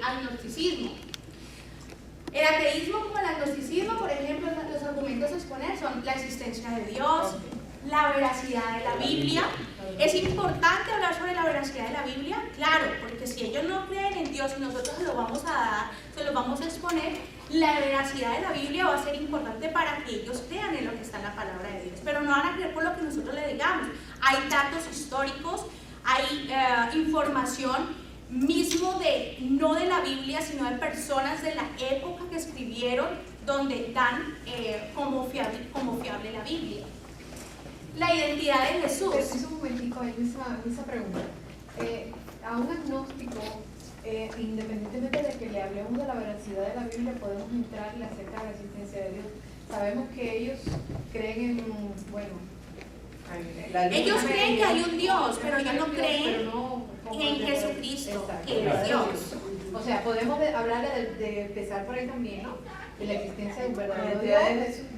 agnosticismo. El ateísmo como el agnosticismo, por ejemplo, los argumentos a exponer son la existencia de Dios, la veracidad de la Biblia. ¿Es importante hablar sobre la veracidad de la Biblia? Claro, porque si ellos no creen en Dios y nosotros se lo vamos a dar, se lo vamos a exponer, la veracidad de la Biblia va a ser importante para que ellos crean en lo que está en la palabra de Dios, pero no van a creer por lo que nosotros le digamos. Hay datos históricos, hay información mismo no de la Biblia, sino de personas de la época que escribieron, donde dan como fiable la Biblia. La identidad de Jesús. Un momentico en esa pregunta. A un agnóstico, independientemente de que le hablemos de la veracidad de la Biblia, podemos entrarle acerca de la existencia de Dios. Sabemos que ellos creen ellos creen que hay un Dios, pero ellos no creen en Jesucristo, que es Dios. O sea, podemos hablarle de empezar por ahí también, ¿no? De la existencia de un verdadero Dios,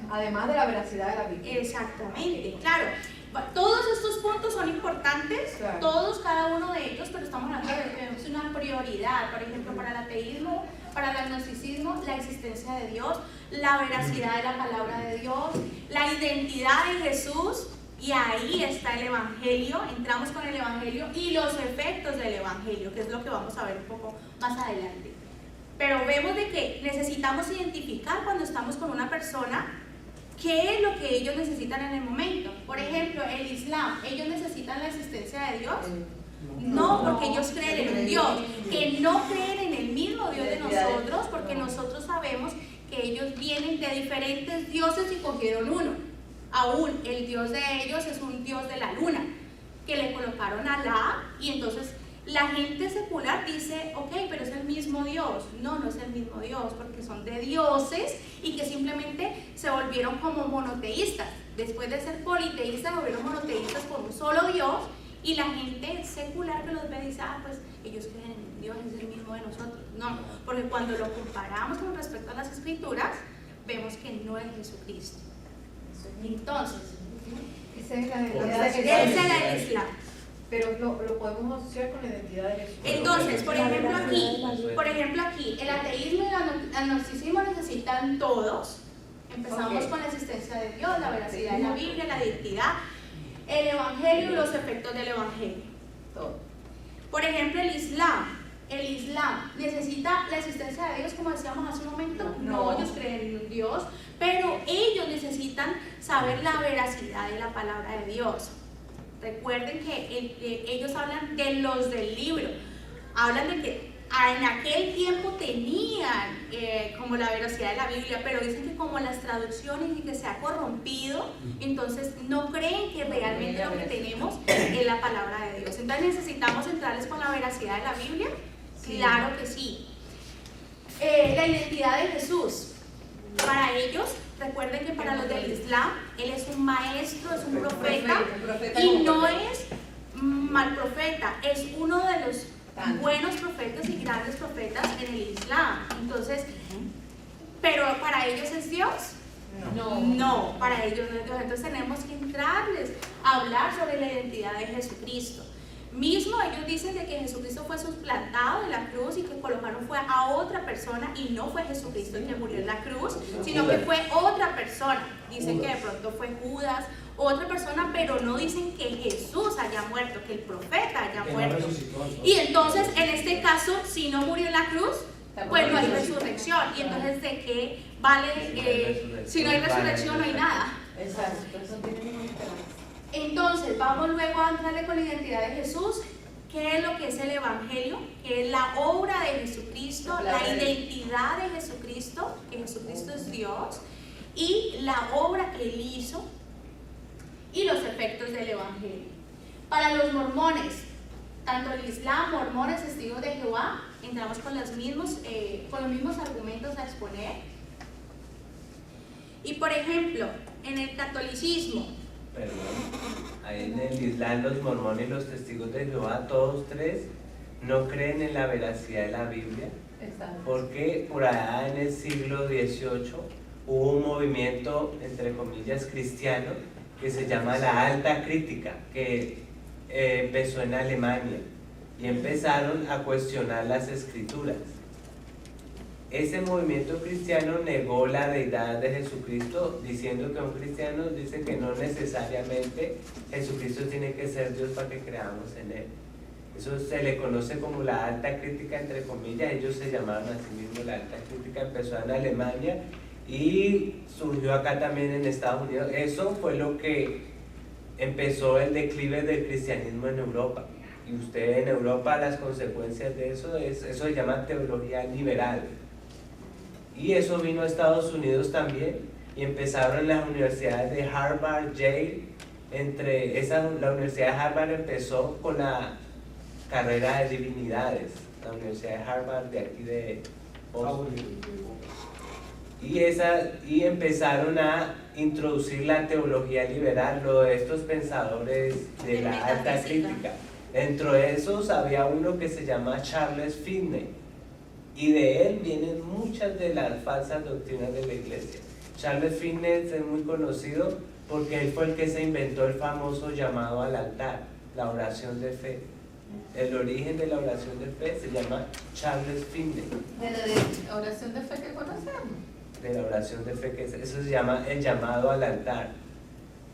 además de la veracidad de la Biblia. Exactamente, claro. Todos estos puntos son importantes, claro. Todos, cada uno de ellos, pero estamos hablando de que es una prioridad. Por ejemplo, para el ateísmo, para el agnosticismo, la existencia de Dios, la veracidad de la palabra de Dios, la identidad de Jesús. Y ahí está el Evangelio, entramos con el Evangelio y los efectos del Evangelio, que es lo que vamos a ver un poco más adelante. Pero vemos de que necesitamos identificar cuando estamos con una persona qué es lo que ellos necesitan en el momento. Por ejemplo, el Islam, ¿ellos necesitan la existencia de Dios? No, porque ellos creen en un Dios, que no creen en el mismo Dios de nosotros, porque nosotros sabemos que ellos vienen de diferentes dioses y cogieron uno. Aún el Dios de ellos es un Dios de la luna, que le colocaron a Alá, y entonces la gente secular dice, ok, pero es el mismo Dios. No, no es el mismo Dios, porque son de dioses y que simplemente se volvieron como monoteístas. Después de ser politeístas, volvieron monoteístas por un solo Dios, y la gente secular que los ve dice, pues ellos creen en Dios, es el mismo de nosotros. No, porque cuando lo comparamos con respecto a las escrituras, vemos que no es Jesucristo. Entonces, esa es la del Islam. Pero lo podemos asociar con la identidad de Jesús. Entonces, por ejemplo aquí, el ateísmo y el agnosticismo necesitan todos. Empezamos con la existencia de Dios, la veracidad de la Biblia, la identidad, el Evangelio y los efectos del Evangelio. Todo. Por ejemplo, el Islam necesita la existencia de Dios, como decíamos hace un momento. No, ellos creen en un Dios, pero ellos necesitan saber la veracidad de la palabra de Dios. Recuerden que ellos hablan de los del libro, hablan de que en aquel tiempo tenían como la veracidad de la Biblia, pero dicen que como las traducciones y que se ha corrompido, entonces no creen que realmente lo que tenemos es la palabra de Dios. Entonces necesitamos entrarles con la veracidad de la Biblia. Sí. Claro que sí. La identidad de Jesús. Para ellos, recuerden que para los del Islam, Él es un maestro, es un profeta, y no es mal profeta, es uno de los buenos profetas y grandes profetas en el Islam. Entonces, ¿pero para ellos es Dios? No, para ellos no es Dios. Entonces tenemos que entrarles a hablar sobre la identidad de Jesucristo. Mismo ellos dicen de que Jesucristo fue suplantado de la cruz y que colocaron fue a otra persona, y no fue Jesucristo el que murió en la cruz, sino que fue otra persona. Dicen que de pronto fue Judas, otra persona, pero no dicen que Jesús haya muerto, que el profeta haya muerto. Y entonces, en este caso, si no murió en la cruz, pues no hay resurrección. Y entonces, ¿de qué vale? Si no hay resurrección, no hay nada. Exacto, eso tiene ninguna esperanza. Entonces, vamos luego a entrarle con la identidad de Jesús. ¿Qué es lo que es el Evangelio? Que es la obra de Jesucristo, la identidad de Jesucristo, que Jesucristo es Dios, y la obra que Él hizo, y los efectos del Evangelio. Para los mormones, tanto el Islam, mormones, testigos de Jehová, entramos con los mismos argumentos a exponer. Y por ejemplo, en el catolicismo, ahí en el Islam, los mormones y los testigos de Jehová, todos tres no creen en la veracidad de la Biblia. Exacto. Porque por allá en el siglo XVIII hubo un movimiento, entre comillas, cristiano, que se llama la Alta Crítica, que empezó en Alemania, y empezaron a cuestionar las escrituras. ese movimiento cristiano negó la deidad de Jesucristo, diciendo que un cristiano dice que no necesariamente Jesucristo tiene que ser Dios para que creamos en Él. Eso se le conoce como la alta crítica, entre comillas. Ellos se llamaban a sí mismos la alta crítica. Empezó en Alemania y surgió acá también en Estados Unidos. Eso fue lo que empezó el declive del cristianismo en Europa. Y usted en Europa, las consecuencias de eso se llama teología liberal. Y eso vino a Estados Unidos también, y empezaron las universidades de Harvard, Yale. La Universidad de Harvard empezó con la carrera de divinidades, la Universidad de Harvard de aquí de Boston. Y empezaron a introducir la teología liberal, lo de estos pensadores de la alta crítica. Dentro de esos había uno que se llama Charles Finney, y de él vienen muchas de las falsas doctrinas de la iglesia. Charles Finney es muy conocido porque él fue el que se inventó el famoso llamado al altar, la oración de fe. El origen de la oración de fe se llama Charles Finney. De la oración de fe que conocemos. De la oración de fe, eso se llama el llamado al altar.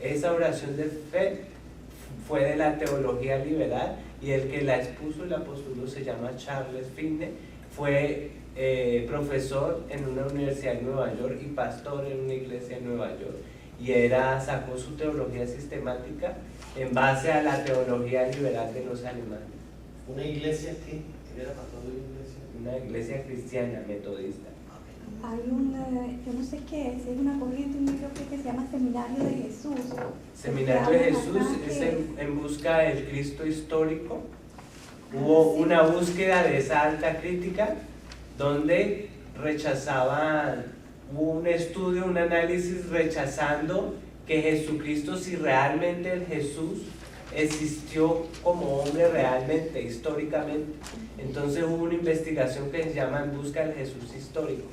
Esa oración de fe fue de la teología liberal, y el que la expuso y la postuló se llama Charles Finney. Fue profesor en una universidad en Nueva York y pastor en una iglesia en Nueva York, y sacó su teología sistemática en base a la teología liberal de los alemanes. ¿Una iglesia qué? ¿Qué era pastor de una iglesia? Una iglesia cristiana, metodista. Hay yo no sé qué es una corriente, un libro que se llama Seminario de Jesús. Seminario de Jesús es en busca del Cristo histórico. Hubo una búsqueda de esa alta crítica donde hubo un estudio, un análisis rechazando que Jesucristo, si realmente el Jesús existió como hombre realmente, históricamente. Entonces hubo una investigación que se llama En busca del Jesús histórico.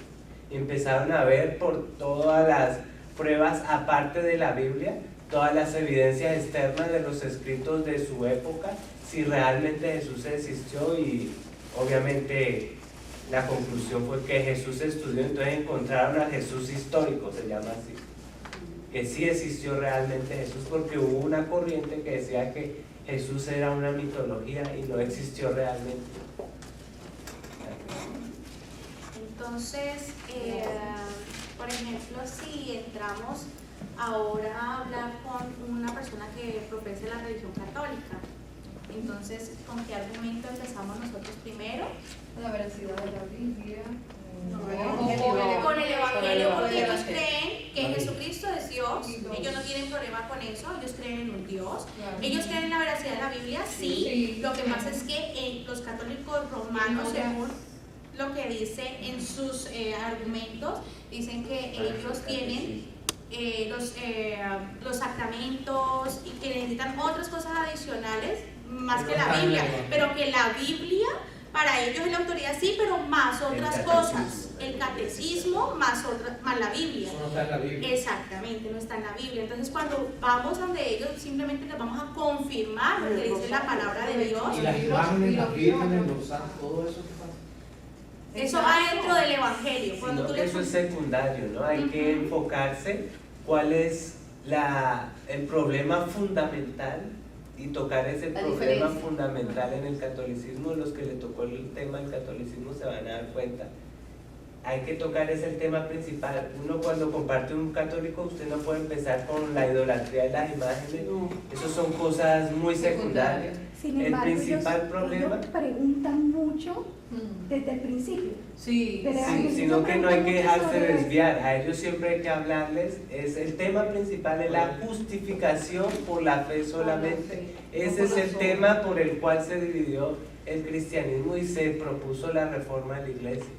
Y empezaron a ver por todas las pruebas, aparte de la Biblia, todas las evidencias externas de los escritos de su época, si realmente Jesús existió, y obviamente la conclusión fue que Jesús estudió. Entonces encontraron a Jesús histórico, se llama así, que sí existió realmente Jesús, porque hubo una corriente que decía que Jesús era una mitología y no existió realmente. Entonces, por ejemplo, si entramos ahora a hablar con una persona que profese la religión católica, entonces, ¿con qué argumento empezamos nosotros primero? La veracidad de la Biblia. Con el Evangelio, porque ellos creen que Jesucristo es Dios. Ellos no tienen problema con eso, ellos creen en un Dios. Ellos creen en la veracidad de la Biblia, sí. Lo que pasa es que los católicos romanos, según lo que dice en sus argumentos, dicen que ellos tienen los sacramentos y que necesitan otras cosas adicionales más que la Biblia, pero que la Biblia para ellos es la autoridad, sí, pero más otras cosas, el catecismo más la Biblia. Eso no está en la Biblia. Exactamente, no está en la Biblia. Entonces cuando vamos donde ellos, simplemente les vamos a confirmar lo que dice la palabra de Dios. Y las imágenes, las vírgenes, los santos, todo eso que pasa. Eso va dentro del Evangelio. Sino que eso es secundario, ¿no? Hay que enfocarse cuál es el problema fundamental y tocar ese problema fundamental en el catolicismo. Los que le tocó el tema del catolicismo se van a dar cuenta. Hay que tocar ese tema principal. Uno cuando comparte un católico, usted no puede empezar con la idolatría de las imágenes. Esas son cosas muy secundarias. Sin embargo, el principal problema ellos preguntan mucho desde el principio. Sí, sino que no hay que dejarse desviar. A ellos siempre hay que hablarles. El tema principal es la justificación por la fe solamente. Ese es el tema por el cual se dividió el cristianismo y se propuso la reforma de la iglesia.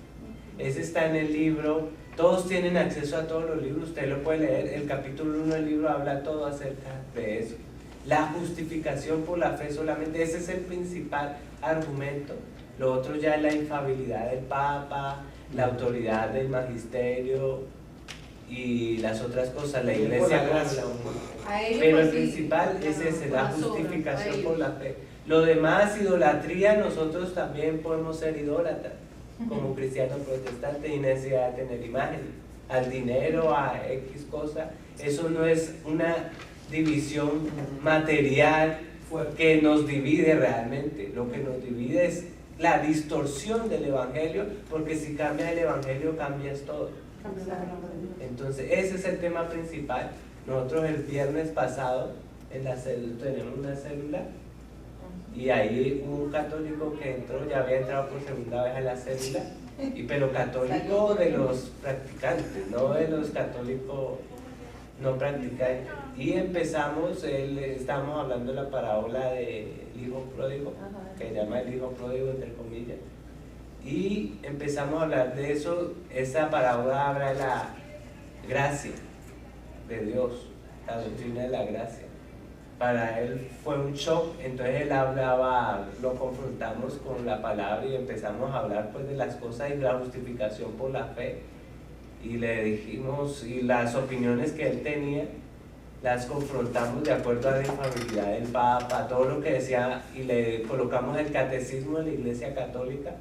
Ese está en el libro. Todos tienen acceso a todos los libros, usted lo puede leer. El capítulo 1 del libro habla todo acerca de eso. La justificación por la fe solamente, ese es el principal argumento. Lo otro ya es la infalibilidad del Papa, la autoridad del magisterio y las otras cosas, la iglesia. Pero el principal es ese, la justificación por la fe. Lo demás, idolatría, nosotros también podemos ser idólatras. como cristiano protestante y necesidad de tener imagen. Al dinero, a X cosa, eso no es una división material que nos divide realmente. Lo que nos divide es la distorsión del evangelio, porque si cambias el evangelio cambias todo. Entonces ese es el tema principal. Nosotros el viernes pasado en la célula tenemos una célula y ahí hubo un católico que entró, ya había entrado por segunda vez a la célula, pero católico de los practicantes, no de los católicos no practicantes. Y empezamos, estamos hablando de la parábola del hijo pródigo, que se llama el hijo pródigo entre comillas, y empezamos a hablar de eso. Esa parábola habla de la gracia de Dios, la doctrina de la gracia. Para él fue un shock, entonces él hablaba, lo confrontamos con la palabra y empezamos a hablar pues de las cosas y la justificación por la fe, y le dijimos, y las opiniones que él tenía las confrontamos de acuerdo a la infalibilidad del Papa, todo lo que decía, y le colocamos el catecismo de la Iglesia Católica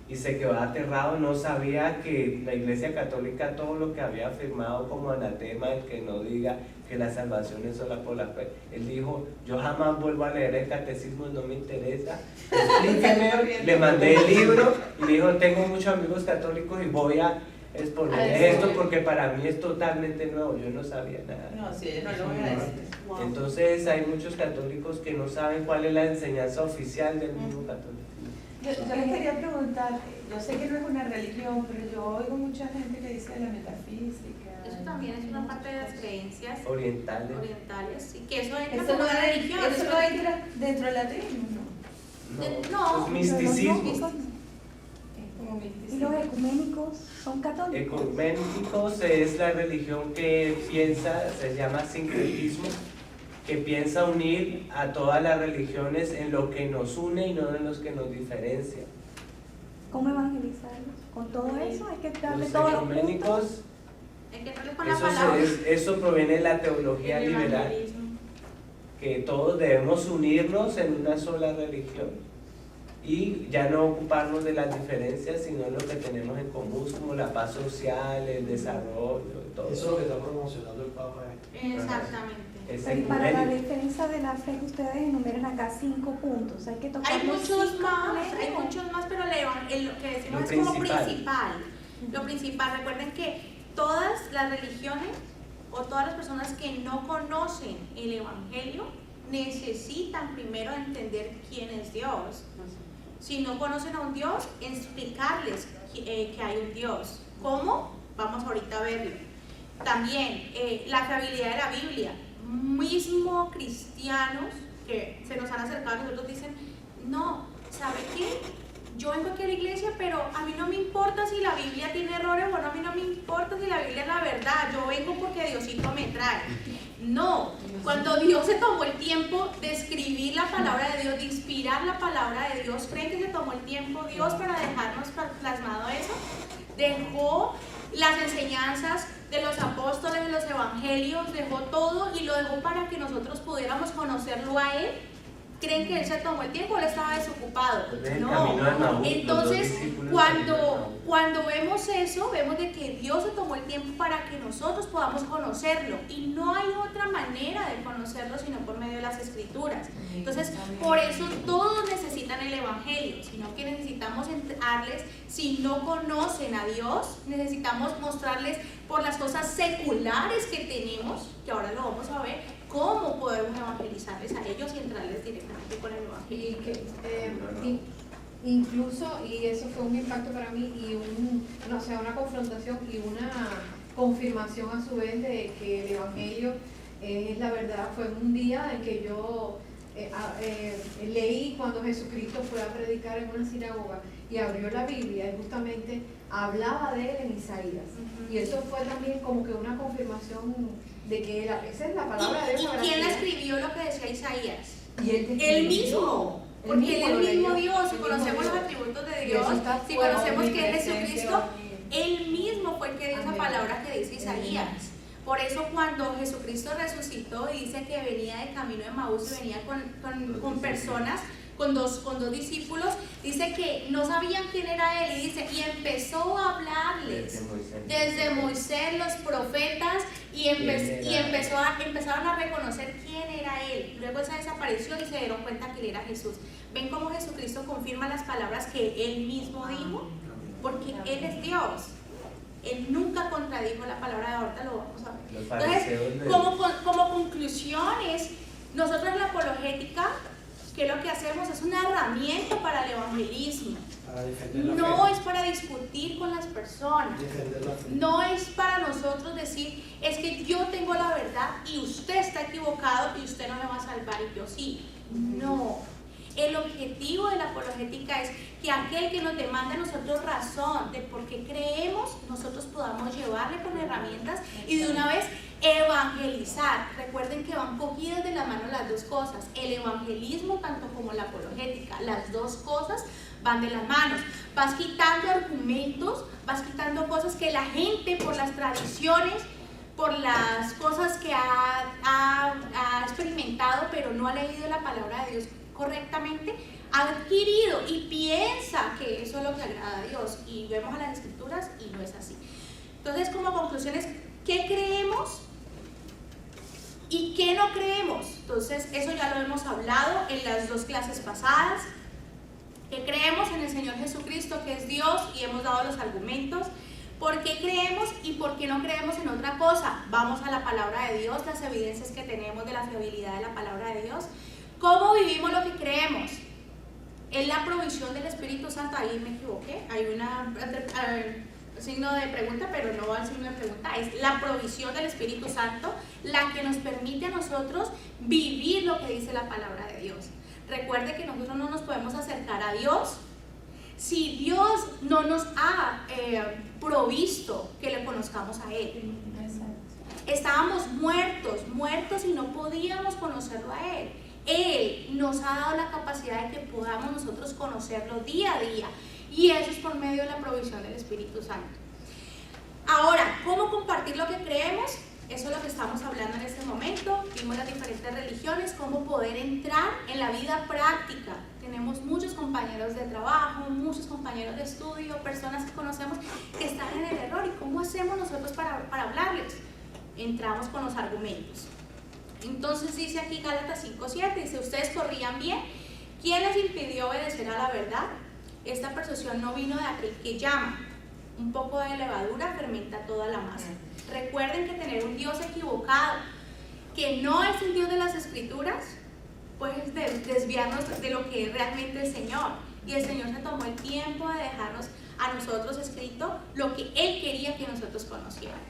y se quedó aterrado. No sabía que la Iglesia Católica, todo lo que había afirmado como anatema, el que no diga que la salvación es sola por la fe. Él dijo, yo jamás vuelvo a leer el catecismo, no me interesa, explíqueme. Le mandé el libro y me dijo, tengo muchos amigos católicos y voy a exponer esto porque para mí es totalmente nuevo, yo no sabía nada. No, sí, no lo voy a decir. Entonces hay muchos católicos que no saben cuál es la enseñanza oficial del mismo católico. Yo les quería preguntar, yo sé que no es una religión, pero yo oigo mucha gente que dice de la metafísica. Eso también es una parte de las creencias Orientales. orientales, y que eso entra Eso como no, una religión. eso no entra dentro del ateísmo, ¿no? No, es misticismo. Es como ¿Y los misticismo. ecuménicos son católicos? Ecuménicos es la religión que piensa, se llama sincretismo, que piensa unir a todas las religiones en lo que nos une y no en los que nos diferencia. ¿Cómo evangelizarlos? ¿Con todo eso? Hay que darle Los todos los puntos. ecuménicos, hay que entrarle con la palabra. eso proviene de la teología El liberal, evangelismo. que todos debemos unirnos en una sola religión y ya no ocuparnos de las diferencias, sino lo que tenemos en común, como la paz social, el desarrollo, todo. Eso es lo que está promocionando el Papa. Exactamente. Es Pero y para la ecuménico. defensa de la fe que ustedes enumeran acá 5 puntos, hay que tocar Hay los muchos 5 más, primeros. pero lo que decimos Lo es como principal. principal. Lo principal, recuerden que todas las religiones o todas las personas que no conocen el Evangelio necesitan primero entender quién es Dios. Si no conocen a un Dios, explicarles que hay un Dios. ¿Cómo? Vamos ahorita a verlo. También la fiabilidad de la Biblia. Mismo cristianos que se nos han acercado a nosotros dicen, no, ¿sabe qué? Yo vengo aquí a la iglesia, pero a mí no me importa si la Biblia tiene errores o no, a mí no me importa si la Biblia es la verdad, yo vengo porque Diosito me trae. No, cuando Dios se tomó el tiempo de escribir la palabra de Dios, de inspirar la palabra de Dios, ¿creen que se tomó el tiempo Dios para dejarnos plasmado eso? Dejó las enseñanzas de los apóstoles, de los evangelios, dejó todo y lo dejó para que nosotros pudiéramos conocerlo a Él. ¿Creen que Él se tomó el tiempo o Él estaba desocupado? Pues el No. camino de Maús, los Entonces, dos discípulos del camino de Maús. cuando vemos eso, vemos de que Dios se tomó el tiempo para que nosotros podamos conocerlo. Y no hay otra manera de conocerlo sino por medio de las Escrituras. Entonces, por eso todos necesitan el Evangelio, sino que necesitamos entrarles, si no conocen a Dios, necesitamos mostrarles por las cosas seculares que tenemos, que ahora lo vamos a ver, cómo podemos evangelizarles a ellos y entrarles directamente con el Evangelio. Y que, incluso, y eso fue un impacto para mí y una confrontación y una confirmación a su vez de que el Evangelio es la verdad. Fue un día en que yo leí cuando Jesucristo fue a predicar en una sinagoga y abrió la Biblia y justamente hablaba de él en Isaías. Y eso fue también como que una confirmación de que esa es la palabra de Dios. ¿Y quién escribió lo que decía Isaías? Y Él mismo. Porque Él es el mismo Dios, si conocemos los atributos de Dios, si conocemos que es Jesucristo, Él mismo fue el que dio esa palabra que dice Isaías. Por eso cuando Jesucristo resucitó y dice que venía de camino de Maús y venía con personas, con dos discípulos, dice que no sabían quién era él, y dice, y empezó a hablarles desde Moisés, los profetas, y empezaron a reconocer quién era él. Luego se desapareció y se dieron cuenta que él era Jesús. ¿Ven cómo Jesucristo confirma las palabras que él mismo dijo? Porque él es Dios. Él nunca contradijo la palabra, de ahorita lo vamos a ver. Entonces, como conclusiones, nosotros en la apologética, ¿qué es lo que hacemos? Es una herramienta para el evangelismo. No es para discutir con las personas. No es para nosotros decir, es que yo tengo la verdad y usted está equivocado y usted no me va a salvar y yo sí. No. El objetivo de la apologética es que aquel que nos demanda a nosotros razón de por qué creemos, nosotros podamos llevarle con herramientas y de una vez evangelizar. Recuerden que van cogidas de la mano las dos cosas, el evangelismo tanto como la apologética, las dos cosas van de las manos. Vas quitando argumentos, vas quitando cosas que la gente por las tradiciones, por las cosas que ha experimentado pero no ha leído la palabra de Dios correctamente, ha adquirido y piensa que eso es lo que agrada a Dios, y vemos a las escrituras y no es así. Entonces, como conclusiones, ¿qué creemos y qué no creemos? Entonces, eso ya lo hemos hablado en las dos clases pasadas. ¿Qué creemos en el Señor Jesucristo, que es Dios? Y hemos dado los argumentos. ¿Por qué creemos y por qué no creemos en otra cosa? Vamos a la palabra de Dios, las evidencias que tenemos de la fiabilidad de la palabra de Dios. ¿Cómo vivimos lo que creemos? Es la provisión del Espíritu Santo. Ahí me equivoqué, hay un signo de pregunta, pero no va al signo de pregunta. Es la provisión del Espíritu Santo la que nos permite a nosotros vivir lo que dice la palabra de Dios. Recuerde que nosotros no nos podemos acercar a Dios si Dios no nos ha provisto que le conozcamos a Él. Estábamos muertos y no podíamos conocerlo a Él. Él nos ha dado la capacidad de que podamos nosotros conocerlo día a día, y eso es por medio de la provisión del Espíritu Santo. Ahora, ¿cómo compartir lo que creemos? Eso es lo que estamos hablando en este momento. Vimos las diferentes religiones, cómo poder entrar en la vida práctica. Tenemos muchos compañeros de trabajo, muchos compañeros de estudio, personas que conocemos que están en el error. ¿Y cómo hacemos nosotros para hablarles? Entramos con los argumentos. Entonces dice aquí Gálatas 5:7, dice, ustedes corrían bien. ¿Quién les impidió obedecer a la verdad? Esta persuasión no vino de aquel que llama. Un poco de levadura fermenta toda la masa. Recuerden que tener un Dios equivocado, que no es el Dios de las Escrituras, puede desviarnos de lo que es realmente el Señor. Y el Señor se tomó el tiempo de dejarnos a nosotros escrito lo que Él quería que nosotros conociéramos.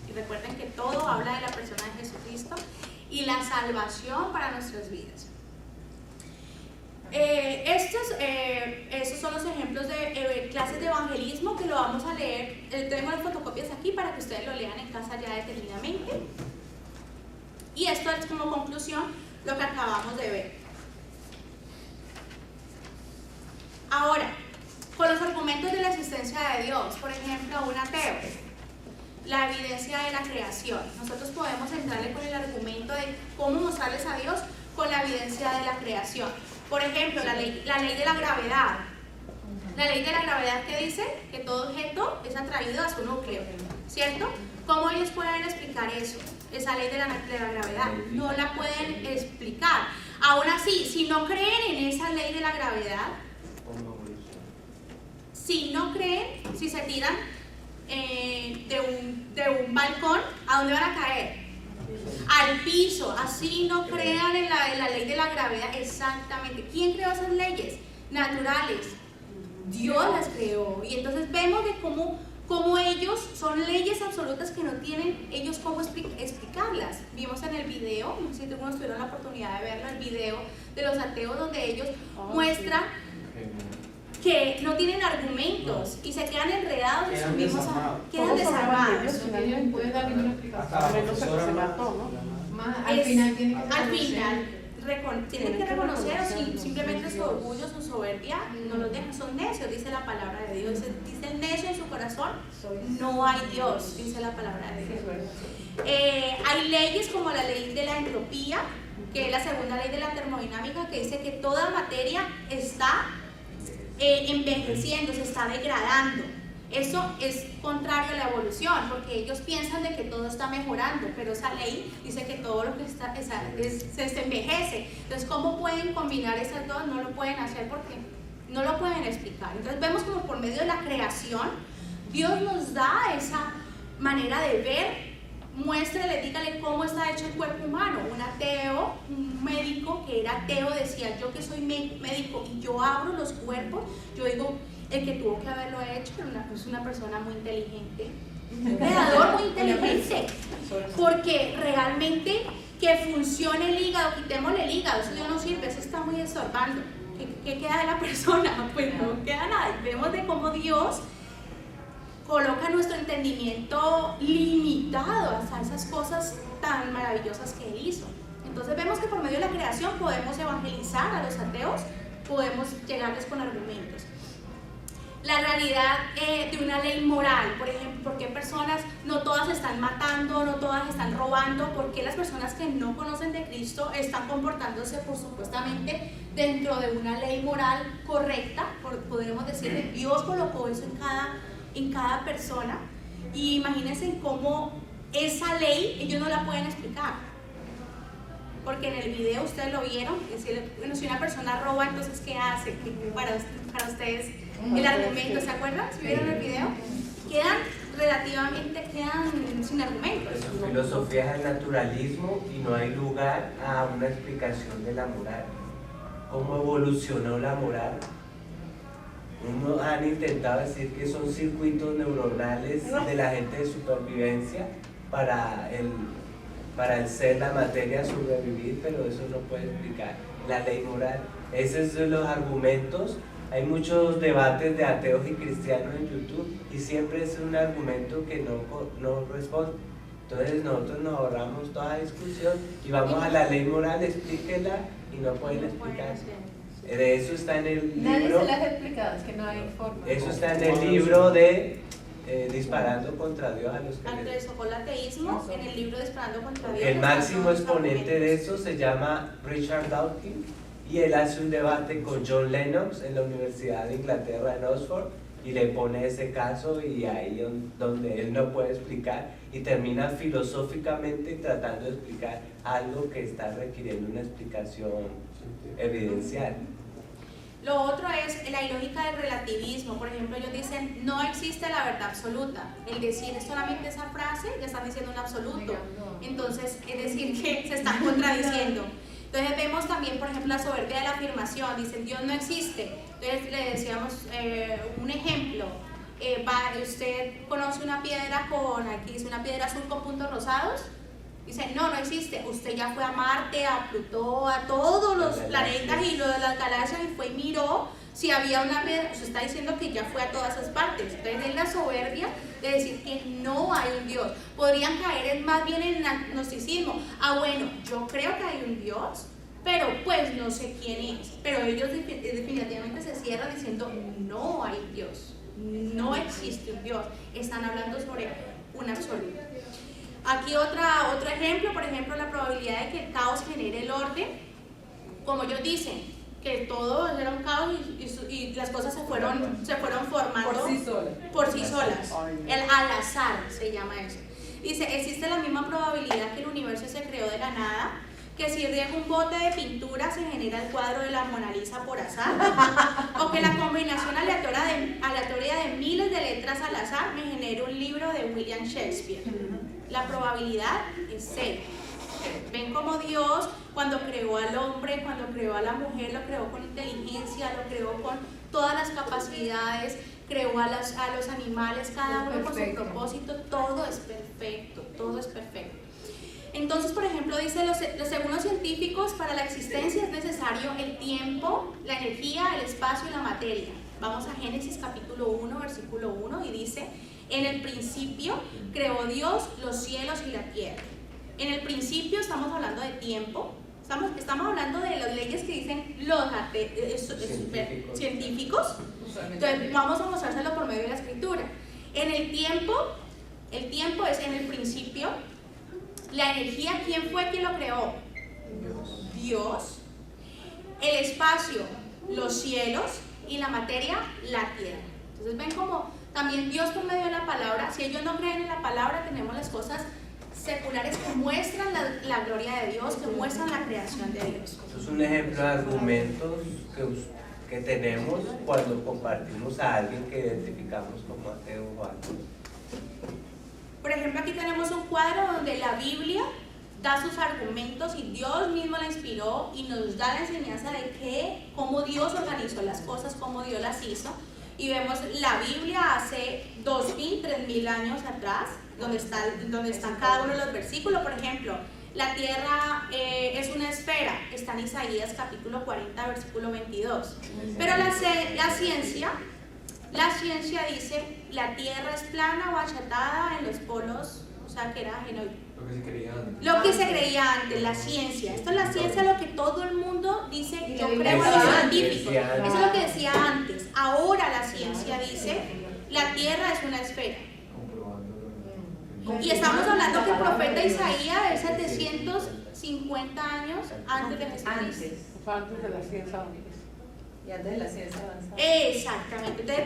Y recuerden que todo habla de la persona de Jesucristo y la salvación para nuestras vidas. Estos son los ejemplos de clases de evangelismo que lo vamos a leer. Tenemos las fotocopias aquí para que ustedes lo lean en casa ya detenidamente. Y esto es como conclusión lo que acabamos de ver. Ahora, con los argumentos de la existencia de Dios, por ejemplo, un ateo, la evidencia de la creación. Nosotros podemos entrarle con el argumento de cómo mostrarles a Dios con la evidencia de la creación. Por ejemplo, la ley de la gravedad. La ley de la gravedad que dice que todo objeto es atraído a su núcleo, ¿cierto? ¿Cómo ellos pueden explicar eso? Esa ley de la gravedad. No la pueden explicar. Aún así, si no creen en esa ley de la gravedad, si no creen, si se tiran de un balcón, ¿a dónde van a caer? Al piso. Así no crean en la ley de la gravedad. Exactamente. ¿Quién creó esas leyes naturales? Dios las creó. Y entonces vemos de cómo ellos son leyes absolutas que no tienen ellos cómo explicarlas. Vimos en el video, no sé si algunos tuvieron la oportunidad de verlo, el video de los ateos, donde ellos muestran que no tienen argumentos y se quedan enredados en sus mismos, quedan desarmados. Ellos pueden dar ninguna explicación. Hasta la profesora Al final tienen que reconocer, o simplemente su orgullo, su soberbia no los dejan, son necios, dice la palabra de Dios. Dice el necio en su corazón, no hay Dios, dice la palabra de Dios. Hay leyes como la ley de la entropía, que es la segunda ley de la termodinámica, que dice que toda materia está envejeciendo, se está degradando. Eso es contrario a la evolución, porque ellos piensan de que todo está mejorando, pero esa ley dice que todo lo que está se envejece. Entonces, ¿cómo pueden combinar esas dos? No lo pueden hacer porque no lo pueden explicar. Entonces vemos como por medio de la creación, Dios nos da esa manera de ver. Muéstrele, dígale cómo está hecho el cuerpo humano. Un ateo, un médico que era ateo decía, yo que soy médico y yo abro los cuerpos, yo digo, el que tuvo que haberlo hecho es una persona muy inteligente, un creador muy inteligente, porque realmente que funcione el hígado, quitémosle el hígado, eso ya no sirve, eso está muy estorbando. ¿Qué queda de la persona? Pues no queda nada. Vemos de cómo Dios coloca nuestro entendimiento limitado hasta esas cosas tan maravillosas que Él hizo. Entonces vemos que por medio de la creación podemos evangelizar a los ateos, podemos llegarles con argumentos. La realidad de una ley moral, por ejemplo, ¿por qué personas no todas están matando, no todas están robando? ¿Por qué las personas que no conocen de Cristo están comportándose por supuestamente dentro de una ley moral correcta? Podríamos decir que Dios colocó eso en cada persona, y imagínense cómo esa ley ellos no la pueden explicar, porque en el video ustedes lo vieron, bueno, si una persona roba, entonces ¿qué hace? Para ustedes el argumento, ¿se acuerdan? ¿Si vieron el video? Quedan sin argumentos. Su filosofía es el naturalismo y no hay lugar a una explicación de la moral. ¿Cómo evolucionó la moral? Unos han intentado decir que son circuitos neuronales de la gente de supervivencia para el ser, la materia, sobrevivir, pero eso no puede explicar la ley moral. Esos son los argumentos. Hay muchos debates de ateos y cristianos en YouTube y siempre es un argumento que no responde. Entonces nosotros nos ahorramos toda discusión y vamos a la ley moral, explíquela, y no pueden explicar. De eso está en el libro. Nadie se las ha explicado, es que no hay forma. Eso está en el libro de Disparando contra Dios a los que Ante el ateísmo, en el libro Disparando contra Dios. El máximo exponente de eso se llama Richard Dawkins, y él hace un debate con John Lennox en la Universidad de Inglaterra en Oxford y le pone ese caso, y ahí donde él no puede explicar y termina filosóficamente tratando de explicar algo que está requiriendo una explicación evidencial. Lo otro es la ilógica del relativismo. Por ejemplo, ellos dicen, no existe la verdad absoluta. El decir solamente esa frase, ya están diciendo un absoluto. Entonces, es decir, que se están contradiciendo. Entonces vemos también, por ejemplo, la soberbia de la afirmación. Dicen, Dios no existe. Entonces le decíamos un ejemplo. Usted conoce una piedra aquí dice una piedra azul con puntos rosados. Dice, no existe. Usted ya fue a Marte, a Plutón, a todos los planetas y lo de las galaxias, y fue y miró si había una piedra. Usted está diciendo que ya fue a todas esas partes. Entonces es la soberbia de decir que no hay un Dios. Podrían caer más bien en el agnosticismo. Bueno, yo creo que hay un Dios, pero pues no sé quién es. Pero ellos definitivamente se cierran diciendo, no hay Dios, no existe un Dios. Están hablando sobre un absoluto. Aquí otro ejemplo, por ejemplo, la probabilidad de que el caos genere el orden. Como ellos dicen, que todo era un caos y las cosas se fueron formando por sí solas. El al azar se llama eso. Dice, existe la misma probabilidad que el universo se creó de la nada, que si riego un bote de pintura se genera el cuadro de la Mona Lisa por azar, o que la combinación aleatoria de miles de letras al azar me genera un libro de William Shakespeare. La probabilidad es cero. Ven como Dios, cuando creó al hombre, cuando creó a la mujer, lo creó con inteligencia, lo creó con todas las capacidades, creó a los animales, cada uno con su propósito. Todo es perfecto, todo es perfecto. Entonces, por ejemplo, dice, según los científicos, para la existencia es necesario el tiempo, la energía, el espacio y la materia. Vamos a Génesis capítulo 1, versículo 1, y dice, en el principio creó Dios los cielos y la tierra. En el principio estamos hablando de tiempo, estamos hablando de las leyes que dicen los científicos. Entonces vamos a mostrárselo por medio de la escritura. En el tiempo es en el principio. La energía, ¿quién fue quien lo creó? Dios, el espacio, los cielos, y la materia, la tierra. Entonces ven como también Dios por medio de la palabra, si ellos no creen en la palabra, tenemos las cosas seculares que muestran la gloria de Dios, que muestran la creación de Dios. Eso es un ejemplo de argumentos que tenemos cuando compartimos a alguien que identificamos como ateo o algo. Por ejemplo, aquí tenemos un cuadro donde la Biblia da sus argumentos y Dios mismo la inspiró y nos da la enseñanza de cómo Dios organizó las cosas, cómo Dios las hizo. Y vemos la Biblia hace 2000, 3000 años atrás, donde están cada uno de los versículos. Por ejemplo, la tierra es una esfera, está en Isaías capítulo 40, versículo 22. Pero la ciencia dice, la tierra es plana o achatada en los polos, o sea que era Lo que se creía antes. lo que se creía antes, la ciencia. Esto es la ciencia, lo que todo el mundo dice, yo creo en los decía científicos. antes. Eso es lo que decía antes. Ahora la ciencia dice, la tierra es una esfera. Y estamos hablando que el profeta Isaías es 750 años antes de Jesucristo. Antes de la ciencia avanzada. Y antes de la ciencia avanzada. Exactamente. Entonces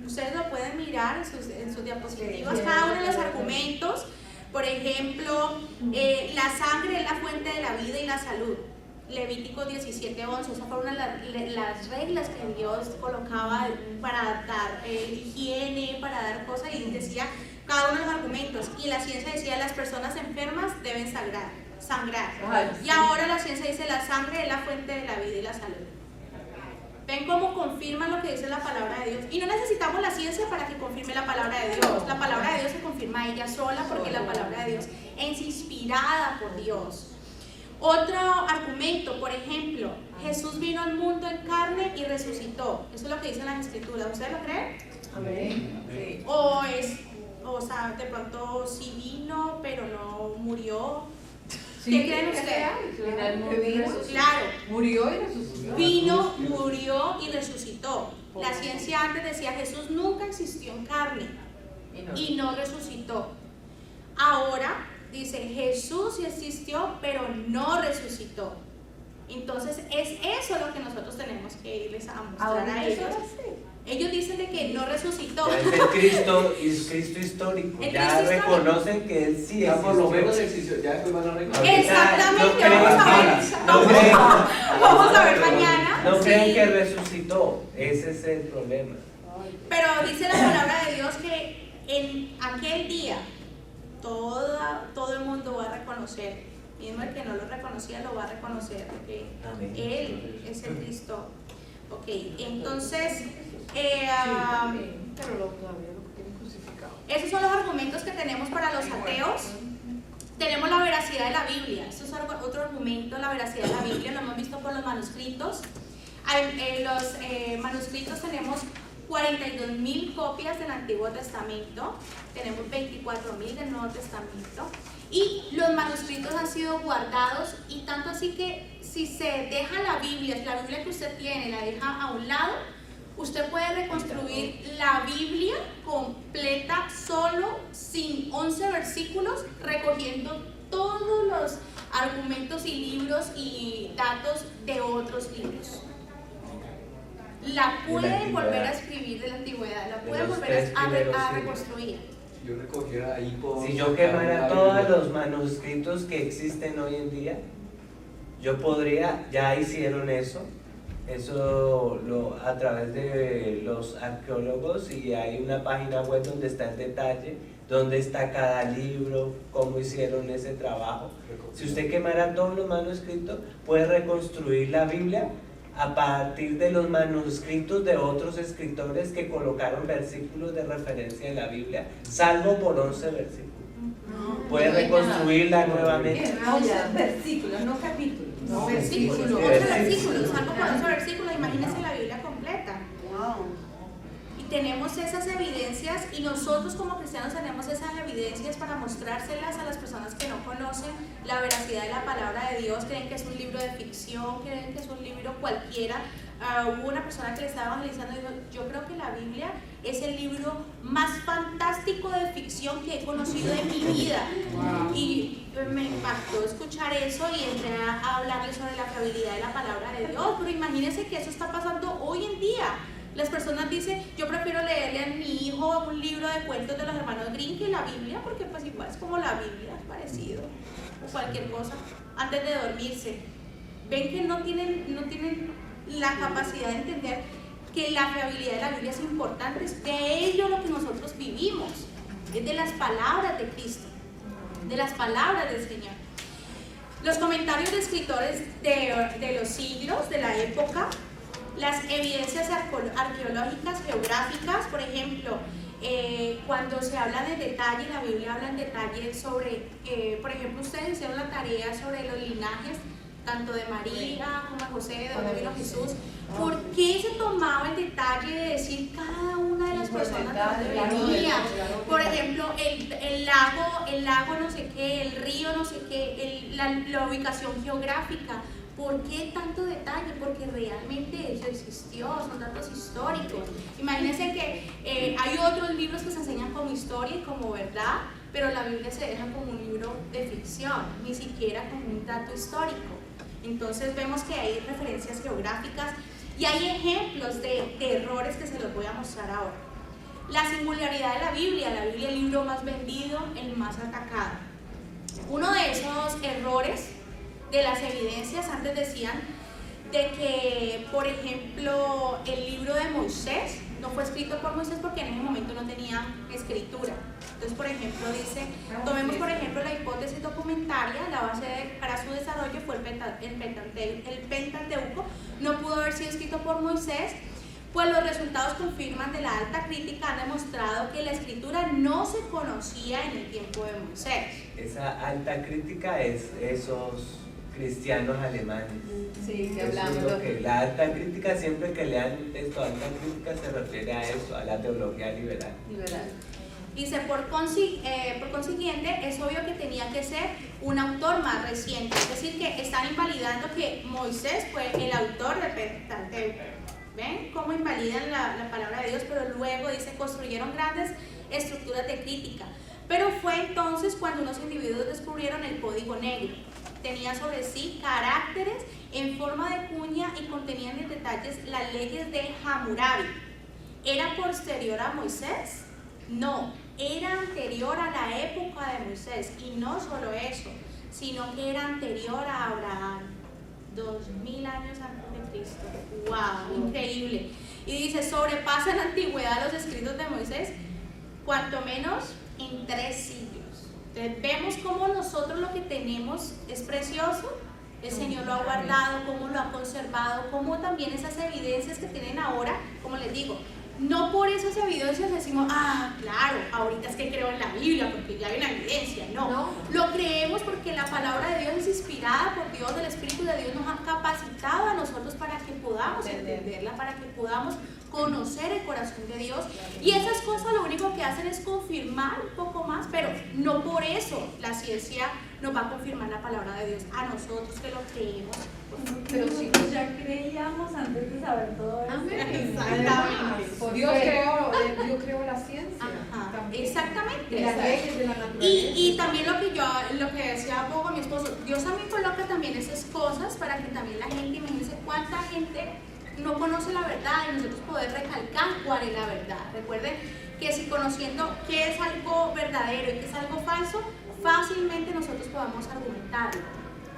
ustedes lo pueden mirar en sus diapositivas, cada uno de los argumentos. Por ejemplo, la sangre es la fuente de la vida y la salud. Levítico 17:11, esas fueron las reglas que Dios colocaba para dar higiene, para dar cosas, y decía cada uno de los argumentos. Y la ciencia decía las personas enfermas deben sangrar. Y ahora la ciencia dice la sangre es la fuente de la vida y la salud. Ven cómo confirma lo que dice la palabra de Dios. Y no necesitamos la ciencia para que confirme la palabra de Dios. La palabra de Dios se confirma ella sola porque la palabra de Dios es inspirada por Dios. Otro argumento, por ejemplo, Jesús vino al mundo en carne y resucitó. Eso es lo que dicen las escrituras. ¿Ustedes lo creen? Amén. Sí. O sea, de pronto sí vino, pero no murió. Sí, ¿Qué creen ustedes? Claro. Murió y resucitó. Vino, murió y resucitó. La ciencia antes decía Jesús nunca existió en carne y no resucitó. Ahora dice Jesús sí existió, pero no resucitó. Entonces es eso lo que nosotros tenemos que irles a mostrar a ellos. Ellos dicen de que no resucitó. Ya es el Cristo histórico. El Ya Cristo reconocen que Él sí Ya existió. por lo menos existió, ya después van a reconocer. Exactamente, No vamos a ver mañana. No Sí. creen que resucitó. Ese es el problema. Pero dice la palabra de Dios que en aquel día todo el mundo va a reconocer, mismo el que no lo reconocía lo va a reconocer, porque Amén. Él es el Cristo. Ok, entonces, Pero todavía lo tienen crucificado. esos son los argumentos que tenemos para los ateos. Tenemos la veracidad de la Biblia. Esto es otro argumento, la veracidad de la Biblia. Lo hemos visto por los manuscritos. En los manuscritos tenemos 42.000 copias del Antiguo Testamento. Tenemos 24.000 del Nuevo Testamento. Y los manuscritos han sido guardados, y tanto así que si se deja la Biblia que usted tiene, la deja a un lado, usted puede reconstruir la Biblia completa solo sin 11 versículos, recogiendo todos los argumentos y libros y datos de otros libros. La pueden volver a escribir de la antigüedad, la pueden volver a reconstruir. Yo recogiera ahí por... Si yo quemara todos los manuscritos que existen hoy en día, yo podría, ya hicieron eso a través de los arqueólogos, y hay una página web donde está el detalle, donde está cada libro, cómo hicieron ese trabajo. Si usted quemara todos los manuscritos, puede reconstruir la Biblia a partir de los manuscritos de otros escritores que colocaron versículos de referencia en la Biblia, salvo por 11 versículos. Puede reconstruirla nuevamente. 11 versículos, no capítulos. No, versículos, sí, 11 versículos. versículos, salvo por 11 versículos, imagínense la Biblia completa. Y tenemos esas evidencias, y nosotros como cristianos tenemos esas evidencias para mostrárselas a las personas que no conocen la veracidad de la palabra de Dios, creen que es un libro de ficción, creen que es un libro cualquiera. hubo una persona que le estaba evangelizando y dijo, yo creo que la Biblia es el libro más fantástico de ficción que he conocido en mi vida. Y me impactó escuchar eso y entré a hablarle sobre la fiabilidad de la palabra de Dios. Pero imagínense que eso está pasando hoy en día. Las personas dicen, yo prefiero leerle a mi hijo un libro de cuentos de los hermanos Grimm que la Biblia, porque pues igual es como la Biblia, es parecido, o cualquier cosa, antes de dormirse. Ven que no tienen la capacidad de entender que la fiabilidad de la Biblia es importante, es de ello lo que nosotros vivimos, es de las palabras de Cristo, de las palabras del Señor. Los comentarios de escritores de los siglos, de la época, las evidencias arqueológicas, geográficas, por ejemplo, cuando se habla de detalle, la Biblia habla en detalle sobre, por ejemplo, ustedes hicieron la tarea sobre los linajes, tanto de María como de José, de dónde vino Jesús. ¿Por qué se tomaba el detalle de decir cada una de las personas de dónde venía? Por ejemplo, el lago no sé qué, el río no sé qué, la ubicación geográfica. ¿Por qué tanto detalle? Porque realmente eso existió, son datos históricos. Imagínense que hay otros libros que se enseñan como historia y como verdad, pero la Biblia se deja como un libro de ficción, ni siquiera como un dato histórico. Entonces vemos que hay referencias geográficas y hay ejemplos de errores que se los voy a mostrar ahora. La singularidad de la Biblia, el libro más vendido, el más atacado. Uno de esos errores de las evidencias, antes decían de que, por ejemplo, el libro de Moisés no fue escrito por Moisés porque en ese momento no tenía escritura. Entonces, por ejemplo, dice, tomemos por ejemplo la hipótesis documentaria, la base para su desarrollo fue el Pentateuco, no pudo haber sido escrito por Moisés, pues los resultados confirman de la alta crítica, han demostrado que la escritura no se conocía en el tiempo de Moisés. Esa alta crítica es esos cristianos alemanes. Sí, que Eso hablamos. es lo que la alta crítica, siempre que lean el texto alta crítica se refiere a eso, a la teología liberal. Dice, por consiguiente, es obvio que tenía que ser un autor más reciente, es decir, que están invalidando que Moisés fue el autor del Pentateuco. ¿Ven cómo invalidan la palabra de Dios? Pero luego dice, construyeron grandes estructuras de crítica. Pero fue entonces cuando unos individuos descubrieron el código negro. Tenía sobre sí caracteres en forma de cuña y contenían en detalles las leyes de Hammurabi. ¿Era posterior a Moisés? No, era anterior a la época de Moisés. Y no solo eso, sino que era anterior a Abraham. 2000 años antes de Cristo. ¡Wow! Increíble. Y dice, sobrepasa en antigüedad los escritos de Moisés, cuanto menos en 3 siglos. Entonces vemos cómo nosotros lo que tenemos es precioso, el Señor lo ha guardado, cómo lo ha conservado, cómo también esas evidencias que tienen ahora, como les digo, no por esas evidencias decimos, ah, claro, ahorita es que creo en la Biblia porque ya hay una evidencia, no. Lo creemos porque la palabra de Dios es inspirada por Dios, el Espíritu de Dios nos ha capacitado a nosotros para que podamos entenderla, para que podamos conocer el corazón de Dios, y esas cosas lo único que hacen es confirmar un poco más, pero no por eso la ciencia nos va a confirmar la palabra de Dios a nosotros que lo creemos. Pero si ya creíamos antes de saber todo eso. Exactamente. Dios creó la ciencia. Ajá, también. exactamente. Y las leyes de la naturaleza. Y también lo que decía poco mi esposo, Dios también coloca también esas cosas para que también la gente, imagínense cuánta gente no conoce la verdad y nosotros poder recalcar cuál es la verdad. Recuerden que si conociendo qué es algo verdadero y qué es algo falso, fácilmente nosotros podamos argumentarlo.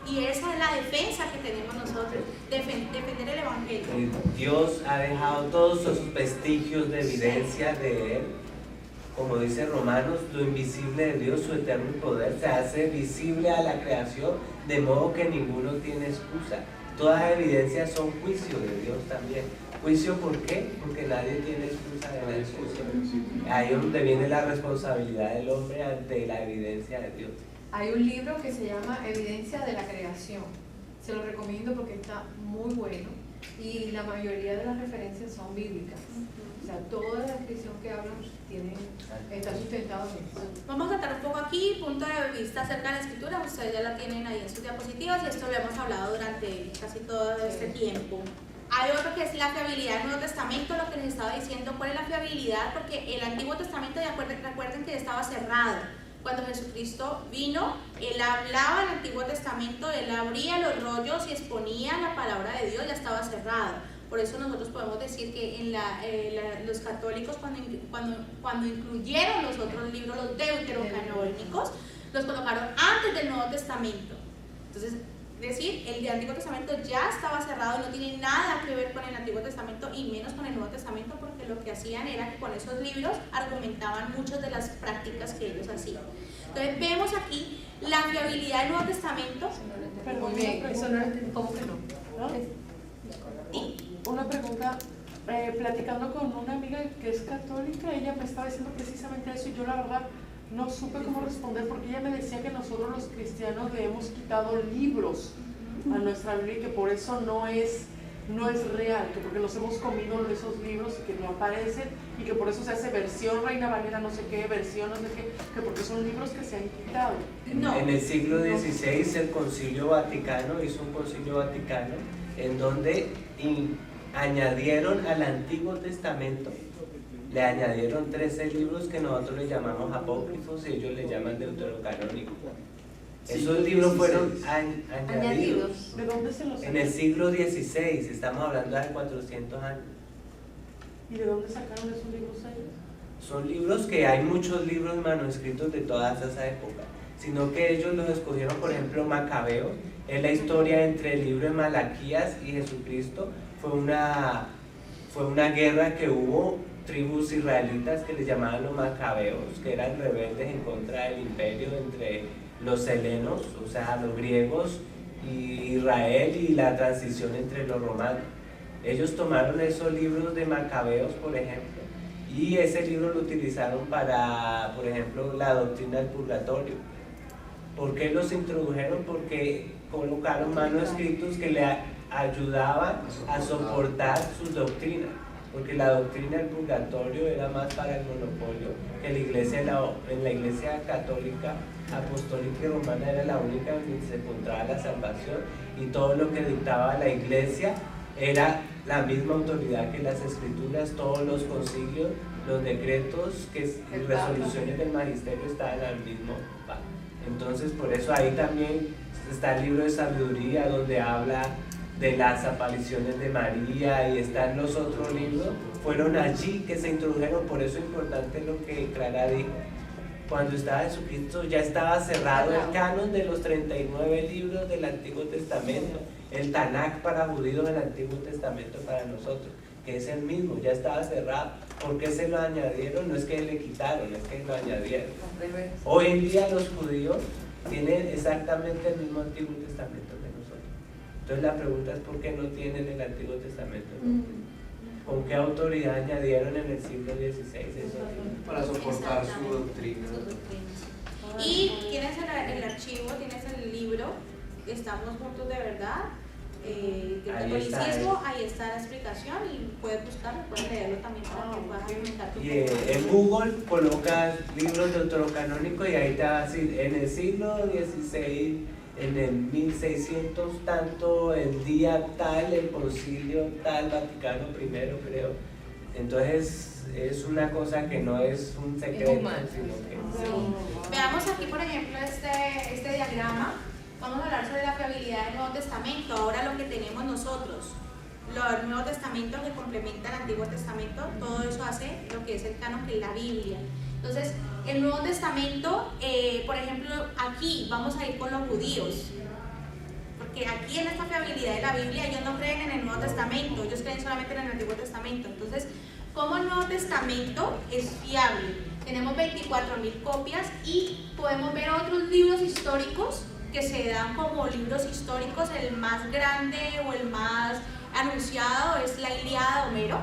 Y esa es la defensa que tenemos nosotros, defender el Evangelio. Dios ha dejado todos esos vestigios de evidencia de Él. Como dice Romanos, lo invisible de Dios, su eterno poder, se hace visible a la creación, de modo que ninguno tiene excusa. Todas las evidencias son juicio de Dios también. ¿Juicio por qué? Porque nadie tiene excusa de la excusa. Ahí es donde viene la responsabilidad del hombre ante la evidencia de Dios. Hay un libro que se llama Evidencia de la Creación. Se lo recomiendo porque está muy bueno y la mayoría de las referencias son bíblicas. O sea, toda la descripción que hablan está sustentado en eso. Vamos a tratar un poco aquí, punto de vista acerca de la escritura. Ustedes ya la tienen ahí en sus diapositivas y esto lo hemos hablado durante casi todo este tiempo. Hay otro que es la fiabilidad del Nuevo Testamento, lo que les estaba diciendo, ¿cuál es la fiabilidad? Porque el Antiguo Testamento, recuerden que ya estaba cerrado. Cuando Jesucristo vino, Él hablaba el Antiguo Testamento, Él abría los rollos y exponía la palabra de Dios, ya estaba cerrado. Por eso nosotros podemos decir que los católicos cuando incluyeron los otros libros, los deuterocanónicos, los colocaron antes del Nuevo Testamento. Entonces, decir, el Antiguo Testamento ya estaba cerrado, no tiene nada que ver con el Antiguo Testamento y menos con el Nuevo Testamento, porque lo que hacían era que con esos libros argumentaban muchas de las prácticas que ellos hacían. Entonces vemos aquí la fiabilidad del Nuevo Testamento. Muy bien, eso no, ¿cómo que no? Sí. Una pregunta, platicando con una amiga que es católica, ella me estaba diciendo precisamente eso y yo la verdad no supe cómo responder, porque ella me decía que nosotros los cristianos le hemos quitado libros a nuestra Biblia y que por eso no es real, que porque nos hemos comido esos libros y que no aparecen y que por eso se hace versión Reina Valera no sé qué, versión no sé qué, que porque son libros que se han quitado. No. En el siglo XVI el Concilio Vaticano hizo un Concilio Vaticano en donde añadieron al Antiguo Testamento, le añadieron 13 libros que nosotros le llamamos apócrifos y ellos le llaman deuterocanónicos. Esos libros fueron añadidos. ¿De dónde se los En el siglo XVI, estamos hablando de 400 años. ¿Y de dónde sacaron esos libros ellos? Son libros que hay muchos libros manuscritos de toda esa época, sino que ellos los escogieron, por ejemplo, Macabeos, es la historia entre el libro de Malaquías y Jesucristo. Fue una guerra que hubo, tribus israelitas que les llamaban los Macabeos, que eran rebeldes en contra del imperio entre los helenos, o sea, los griegos, y Israel, y la transición entre los romanos. Ellos tomaron esos libros de Macabeos, por ejemplo, y ese libro lo utilizaron para, por ejemplo, la doctrina del purgatorio. ¿Por qué los introdujeron? Porque colocaron manuscritos que le ayudaban a soportar sus doctrinas, porque la doctrina del purgatorio era más para el monopolio, que en la iglesia católica, apostólica y romana era la única donde se encontraba la salvación, y todo lo que dictaba la iglesia era la misma autoridad que las escrituras, todos los concilios, los decretos y resoluciones del magisterio estaban al mismo par. Entonces por eso ahí también está el libro de sabiduría donde habla de las apariciones de María, y están los otros libros, fueron allí que se introdujeron. Por eso es importante lo que Clara dijo, cuando estaba Jesucristo ya estaba cerrado el canon de los 39 libros del Antiguo Testamento, el Tanakh para judíos del Antiguo Testamento para nosotros, que es el mismo, ya estaba cerrado. ¿Por qué se lo añadieron? No es que le quitaron, es que lo añadieron. Hoy en día los judíos tienen exactamente el mismo Antiguo Testamento que nosotros. Entonces la pregunta es ¿por qué no tienen el Antiguo Testamento? ¿Con qué autoridad añadieron en el siglo XVI eso? Para soportar su doctrina. Y tienes el archivo, tienes el libro, Estamos Juntos de Verdad, del catolicismo, ahí está la explicación y puedes buscarlo, puedes leerlo también para que puedas argumentar tu Y en Google colocas libros deuterocanónicos y ahí te va a decir en el siglo XVI, en el 1600 tanto, el día tal, el concilio tal, Vaticano I, creo. Entonces es una cosa que no es un secreto, sino que Sí. Veamos aquí, por ejemplo, este diagrama. Vamos a hablar sobre la fiabilidad del Nuevo Testamento. Ahora lo que tenemos nosotros, el Nuevo Testamento que complementa el Antiguo Testamento, todo eso hace lo que es el canon, que es la Biblia. Entonces, el Nuevo Testamento, por ejemplo, aquí vamos a ir con los judíos, porque aquí en esta fiabilidad de la Biblia ellos no creen en el Nuevo Testamento, ellos creen solamente en el Antiguo Testamento. Entonces, ¿cómo el Nuevo Testamento es fiable? Tenemos 24.000 copias y podemos ver otros libros históricos que se dan como libros históricos. El más grande o el más anunciado es la Ilíada de Homero,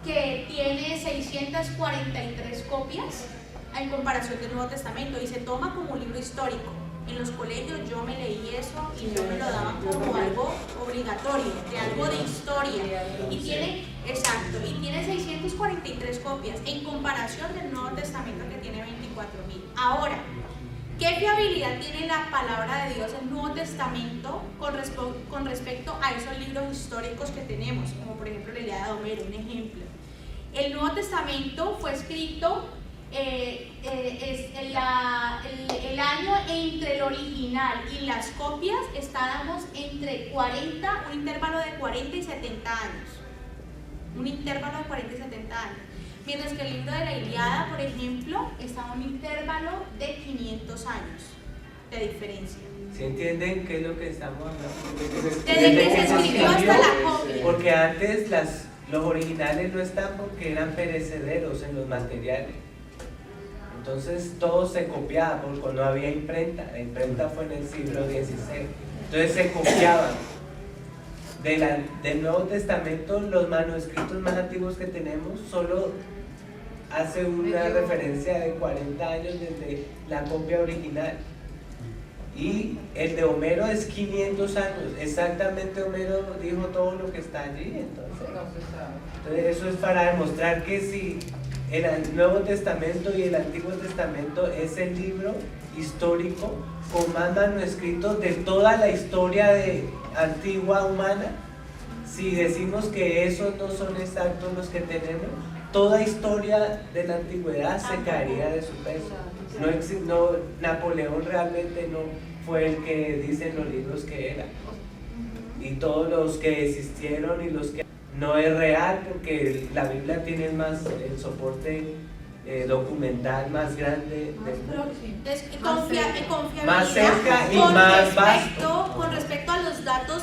que tiene 643 copias en comparación del Nuevo Testamento y se toma como un libro histórico. En los colegios yo me leí eso y yo me lo daban como algo obligatorio, de algo de historia. Y tiene 643 copias en comparación del Nuevo Testamento que tiene 24.000. Ahora, ¿Qué fiabilidad tiene la palabra de Dios, el Nuevo Testamento, con respecto a esos libros históricos que tenemos? Como por ejemplo la Ilíada de Homero, un ejemplo. El Nuevo Testamento fue escrito el año entre el original y las copias estábamos entre 40, un intervalo de 40 y 70 años. Un intervalo de 40 y 70 años. Mientras que el libro de la Ilíada, por ejemplo, está en un intervalo de 500 años de diferencia. ¿Sí entienden qué es lo que estamos hablando? Desde que se escribió hasta la copia. Porque antes los originales no están porque eran perecederos en los materiales. Entonces todo se copiaba porque no había imprenta. La imprenta fue en el siglo XVI. Entonces se copiaban. Del Nuevo Testamento, los manuscritos más antiguos que tenemos solo hace una referencia de 40 años desde la copia original. Y el de Homero es 500 años. Exactamente, Homero dijo todo lo que está allí. Entonces eso es para demostrar que si el Nuevo Testamento y el Antiguo Testamento es el libro histórico con más manuscritos de toda la historia antigua humana, si decimos que esos no son exactos los que tenemos, toda historia de la antigüedad se caería de su peso. Napoleón realmente no fue el que dicen los libros que era. Y todos los que existieron y los que no es real, porque la Biblia tiene el soporte documental más grande del mundo. Entonces, confiabilidad Más cerca y más vasto. Con respecto a los datos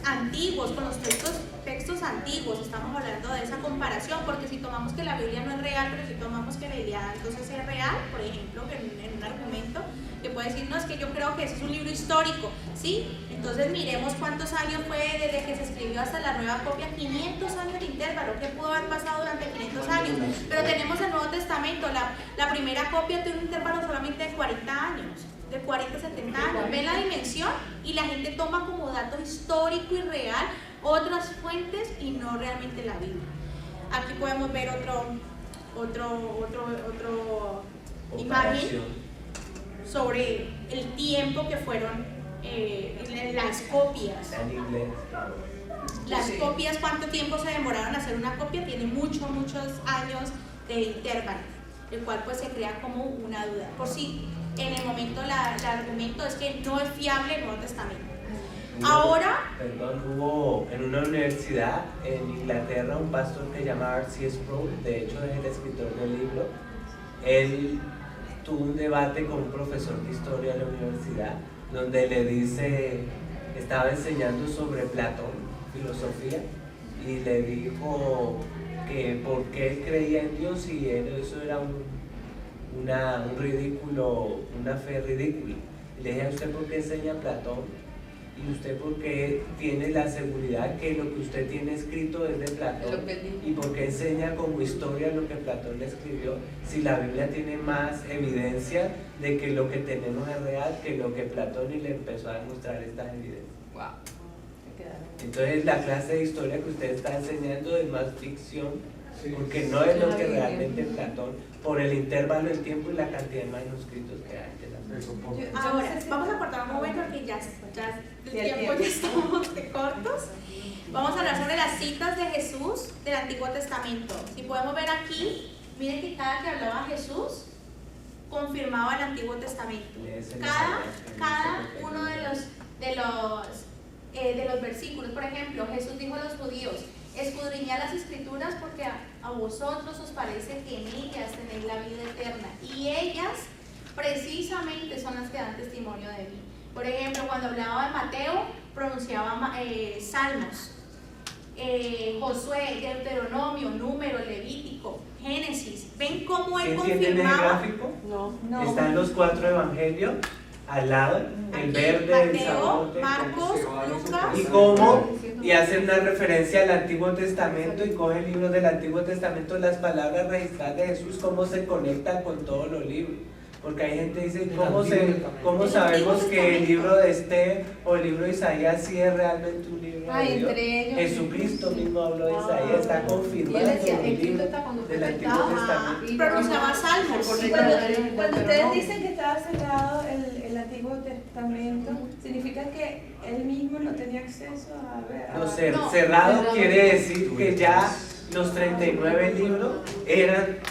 antiguos, con los textos antiguos, estamos hablando de esa comparación, porque si tomamos que la Biblia no es real, pero si tomamos que la Ilíada entonces es real, por ejemplo, en un argumento que puede decir, no, es que yo creo que ese es un libro histórico, ¿sí? Entonces miremos cuántos años fue desde que se escribió hasta la nueva copia, 500 años de intervalo. ¿Qué pudo haber pasado durante 500 años? Pero tenemos el Nuevo Testamento, la primera copia tiene un intervalo solamente de 40 años, de 40 a 70 años. ¿Ven la dimensión? Y la gente toma como dato histórico y real otras fuentes y no realmente la Biblia. Aquí podemos ver otro imagen sobre el tiempo que fueron las copias. En inglés. Las copias, ¿cuánto tiempo se demoraron en hacer una copia? Tiene muchos años de intervalo, el cual pues se crea como una duda. Por si en el momento el argumento es que no es fiable el Nuevo Testamento. Ahora, hubo en una universidad en Inglaterra un pastor que se llama R.C. Sproul, de hecho es el escritor del libro. Él tuvo un debate con un profesor de historia de la universidad, donde le dice, estaba enseñando sobre Platón, filosofía, y le dijo que por qué él creía en Dios y eso era un ridículo, una fe ridícula. Y le dije, ¿a usted por qué enseña Platón? Y usted porque tiene la seguridad que lo que usted tiene escrito es de Platón, y porque enseña como historia lo que Platón le escribió, si la Biblia tiene más evidencia de que lo que tenemos es real que lo que Platón le empezó a demostrar estas evidencias. Wow. Entonces la clase de historia que usted está enseñando es más ficción, porque no es lo que realmente Platón, por el intervalo del tiempo y la cantidad de manuscritos que hay de la ahora, vamos a cortar un momento porque ya el tiempo ya estamos cortos. Vamos a hablar sobre las citas de Jesús del Antiguo Testamento. Si podemos ver aquí, miren que cada que hablaba Jesús confirmaba el Antiguo Testamento. Cada uno de los versículos. Por ejemplo, Jesús dijo a los judíos: escudriñad las escrituras porque a vosotros os parece que en ellas tenéis la vida eterna, y ellas precisamente son las que dan testimonio de mí. Por ejemplo, cuando hablaba de Mateo, pronunciaba Salmos, Josué, Deuteronomio, Número, Levítico, Génesis. ¿Ven cómo él confirmaba? ¿Entienden el gráfico? No. Están los 4 evangelios al lado, el verde, el sabote, Marcos, Lucas, y hacen una referencia al Antiguo Testamento y cogen libros del Antiguo Testamento, las palabras registradas de Jesús, cómo se conectan con todos los libros. Porque hay gente que dice, En ¿cómo, el Antiguo ¿cómo Testamento. sabemos que el libro de Esther o el libro de Isaías sí es realmente un libro de Dios? Entre ellos. Jesucristo mismo habló de Isaías, está Y confirmado él decía, en el escrito libro está cuando fue del Antiguo inventado. Testamento. Y Pronunciaba salmos. Cuando ustedes dicen que estaba cerrado el Antiguo Testamento, ¿significa que él mismo no tenía acceso a ver? No, No. cerrado quiere decir que ya los 39 libros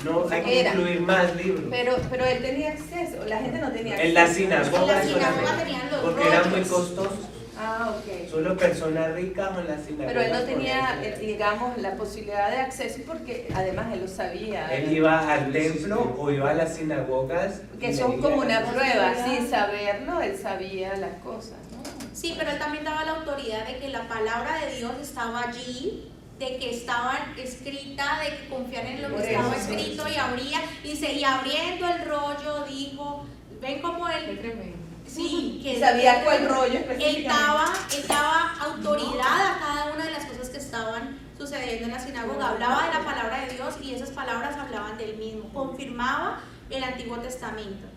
no hay que Eran. incluir más libros. Pero él tenía acceso, la gente no tenía acceso. En la En sinagoga la sinagoga solamente, tenían los porque eran muy rollos. costosos. Ah, ok. Solo personas ricas o en la sinagoga. Pero él no tenía, podían. digamos, la posibilidad de acceso porque además él lo sabía. Él iba al templo o iba a las sinagogas. Que y son leía como una las prueba, cosas. sin saberlo, él sabía las cosas, ¿no? Sí, pero él también daba la autoridad de que la palabra de Dios estaba allí, de que estaba escrita, de que confiar en lo Por que estaba eso. escrito y abría, dice, y abriendo el rollo dijo, ven como Qué él, tremendo. sí, que Sabía cuál rollo él específicamente. daba autoridad a cada una de las cosas que estaban sucediendo en la sinagoga, hablaba de la palabra de Dios y esas palabras hablaban del mismo, confirmaba el Antiguo Testamento.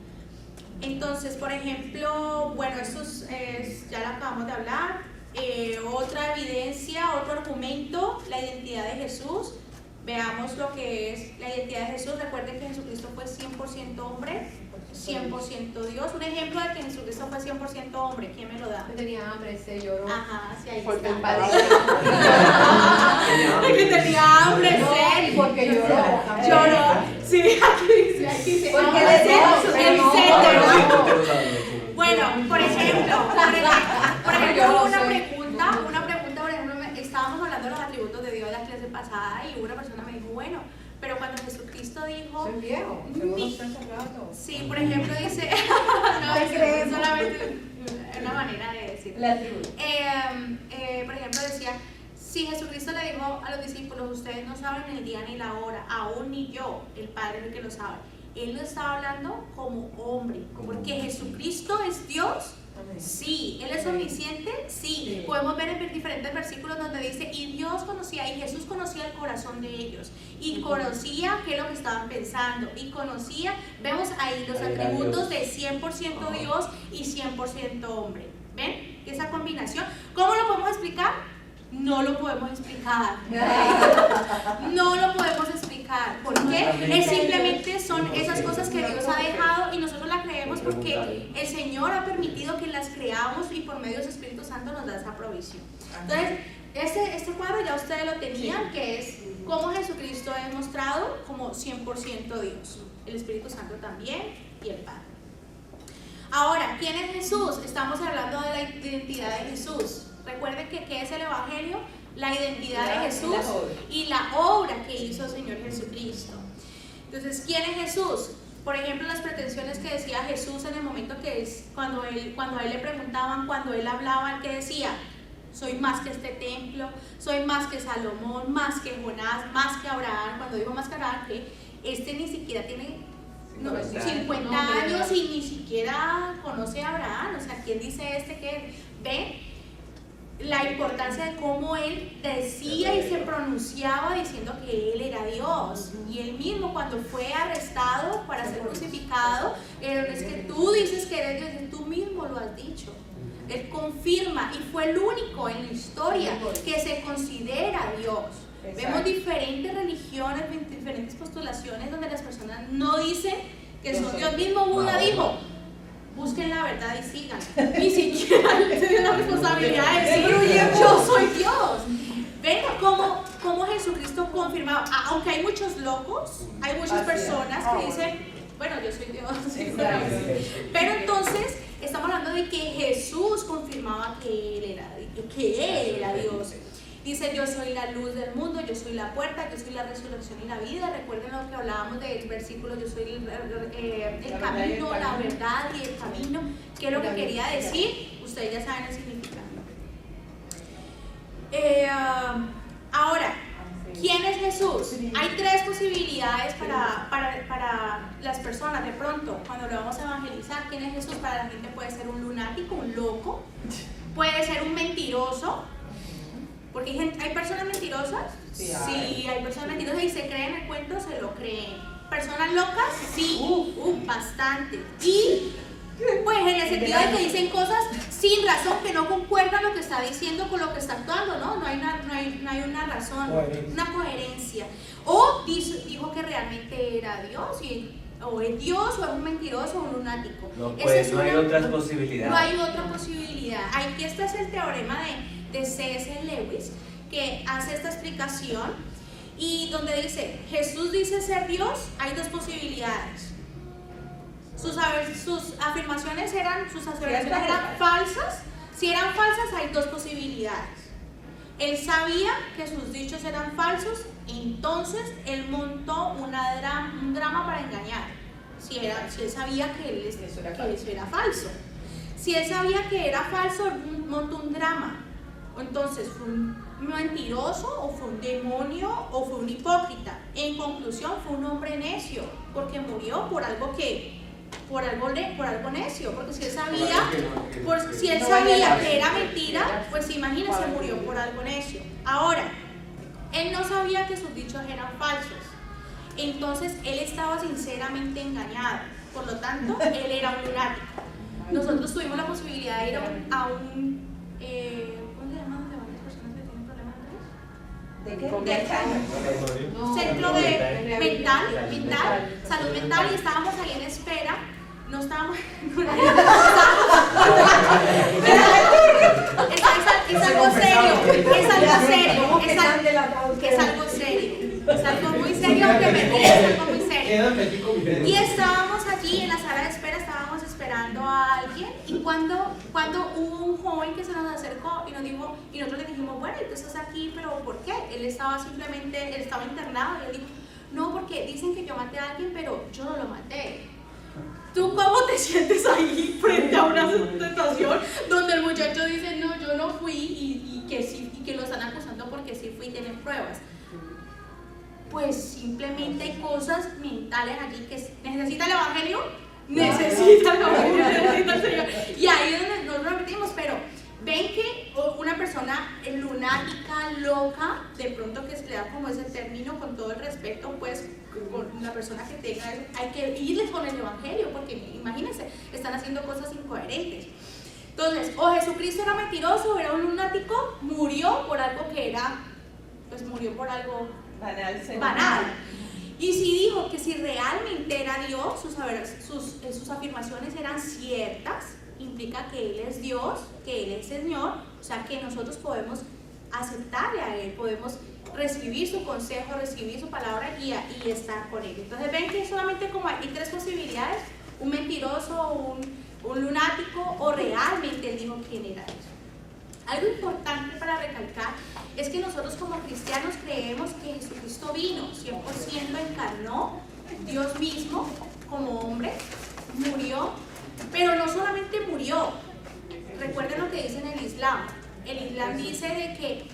Entonces, por ejemplo, bueno, esto ya lo acabamos de hablar. Otra evidencia, otro argumento, la identidad de Jesús. Veamos lo que es la identidad de Jesús. Recuerden que Jesucristo fue 100% hombre, 100% Dios. Un ejemplo de que Jesucristo fue 100% hombre, ¿quién me lo da? Yo tenía hambre, se lloró. Ajá, sí, ahí Porque está. el Que tenía hambre, No, sed. porque lloró. Lloró. Sí, aquí dice. Porque hambre, le sed, dio su el enojo. sed, ¿verdad? libros. Bueno, por ejemplo, hubo una pregunta, por ejemplo, estábamos hablando de los atributos de Dios la clase pasada y una persona me dijo, bueno, pero cuando Jesucristo dijo, Soy viejo, seguro está hace rato. sí, por ejemplo dice, no, Te es creemos. solamente una manera de decirlo. La tribu. Por ejemplo decía, si Jesucristo le dijo a los discípulos, ustedes no saben el día ni la hora, aún ni yo, el Padre es el que lo sabe. Él no estaba hablando como hombre, porque Jesucristo es Dios. Sí, Él es omnisciente, sí. Podemos ver en diferentes versículos donde dice, y Dios conocía, y Jesús conocía el corazón de ellos, y conocía qué es lo que estaban pensando, y conocía, vemos ahí los Ahí era atributos Dios. de 100% Dios y 100% hombre. ¿Ven? Esa combinación. ¿Cómo lo podemos explicar? No lo podemos explicar. No lo podemos explicar. ¿Por qué? Es simplemente son esas cosas que Dios ha dejado y nosotros las creemos porque el Señor ha permitido que las creamos y por medio de su Espíritu Santo nos da esa provisión. Entonces, este cuadro ya ustedes lo tenían, que es cómo Jesucristo es mostrado como 100% Dios. El Espíritu Santo también y el Padre. Ahora, ¿quién es Jesús? Estamos hablando de la identidad de Jesús. Recuerden que ¿qué es el Evangelio? La identidad de Jesús y la obra que hizo el Señor Jesucristo. Entonces, ¿quién es Jesús? Por ejemplo, las pretensiones que decía Jesús en el momento que es, cuando a él le preguntaban, cuando él hablaba, ¿qué decía? Soy más que este templo, soy más que Salomón, más que Jonás, más que Abraham. Cuando dijo más que Abraham, que este ni siquiera tiene 50 años y ni siquiera conoce a Abraham. O sea, ¿quién dice que ve la importancia de cómo él decía y se pronunciaba diciendo que él era Dios? Y él mismo cuando fue arrestado para ser crucificado, es que tú dices que eres Dios, y tú mismo lo has dicho. Él confirma y fue el único en la historia que se considera Dios. Vemos diferentes religiones, diferentes postulaciones donde las personas no dicen que son Dios. Mismo Buda dijo, busquen la verdad y sigan. Ni siquiera tienen la responsabilidad de decir, yo soy Dios. Ven cómo Jesucristo confirmaba. Aunque hay muchos locos, hay muchas personas que dicen, bueno, yo soy Dios. Pero entonces estamos hablando de que Jesús confirmaba que él era Dios. Dice, yo soy la luz del mundo, yo soy la puerta, yo soy la resurrección y la vida. Recuerden lo que hablábamos del versículo, yo soy el camino, la verdad y el camino. ¿Qué es lo que quería decir? Ustedes ya saben el significado. Ahora, ¿quién es Jesús? Hay tres posibilidades para las personas. De pronto, cuando lo vamos a evangelizar, ¿quién es Jesús? Para la gente puede ser un lunático, un loco, puede ser un mentiroso. Porque hay personas mentirosas, sí, hay personas mentirosas y se creen el cuento, se lo creen. ¿Personas locas? Sí, bastante. Y pues en el sentido de que dicen cosas sin razón, que no concuerdan lo que está diciendo con lo que está actuando, ¿no? No hay una razón, una coherencia. O dijo que realmente era Dios, o es Dios, o es un mentiroso, o un lunático. No, pues no hay otras posibilidades. No hay otra posibilidad. Aquí este es el teorema de C.S. Lewis, que hace esta explicación y donde dice, Jesús dice ser Dios, hay dos posibilidades. Sus afirmaciones eran falsas. Si eran falsas, hay dos posibilidades. Él sabía que sus dichos eran falsos, entonces él montó un drama para engañar. Si él sabía que eso era falso. Si él sabía que era falso, montó un drama. Entonces, ¿fue un mentiroso, o fue un demonio, o fue un hipócrita? En conclusión, fue un hombre necio, porque murió por algo necio, porque si él sabía, que era mentira, pues imagínense, murió por algo necio. Ahora, él no sabía que sus dichos eran falsos, entonces él estaba sinceramente engañado, por lo tanto, él era un lunático. Nosotros tuvimos la posibilidad de ir a un ¿cómo se llama? ¿Donde van las personas que tienen problemas centro de salud mental, y estábamos ahí en espera. No estábamos es algo serio, es algo muy serio, que me ríe, es algo muy serio. Y estábamos allí en la sala de espera, estábamos esperando a alguien, y cuando hubo un joven que se nos acercó y nos dijo, y nosotros le dijimos, bueno, ¿y tú estás aquí, pero por qué? Él estaba internado, y él dijo, no, porque dicen que yo maté a alguien, pero yo no lo maté. ¿Tú cómo te sientes ahí frente a una situación donde el muchacho dice, no, yo no fui, y que sí, y que lo están acusando porque sí fui y tienen pruebas? Pues simplemente hay cosas mentales allí que necesita el Evangelio, necesita el Señor. Y ahí es donde nos lo repetimos, pero ven que una persona lunática, loca, de pronto que se le da como ese término, con todo el respeto, pues con la persona que tenga eso, hay que irles con el Evangelio, porque imagínense, están haciendo cosas incoherentes. Entonces, o Jesucristo era mentiroso, o era un lunático, murió por algo banal. Y si dijo que si realmente era Dios, sus afirmaciones eran ciertas, implica que Él es Dios, que Él es Señor, o sea que nosotros podemos aceptarle a Él, podemos recibir su consejo, recibir su palabra guía y estar con Él. Entonces ven que solamente como hay tres posibilidades, un mentiroso, un lunático, o realmente Él dijo quién era Dios. Algo importante para recalcar es que nosotros como cristianos creemos que Jesucristo vino, 100% encarnó, Dios mismo como hombre, murió, pero no solamente murió. Recuerden lo que dice en el Islam. El Islam dice de que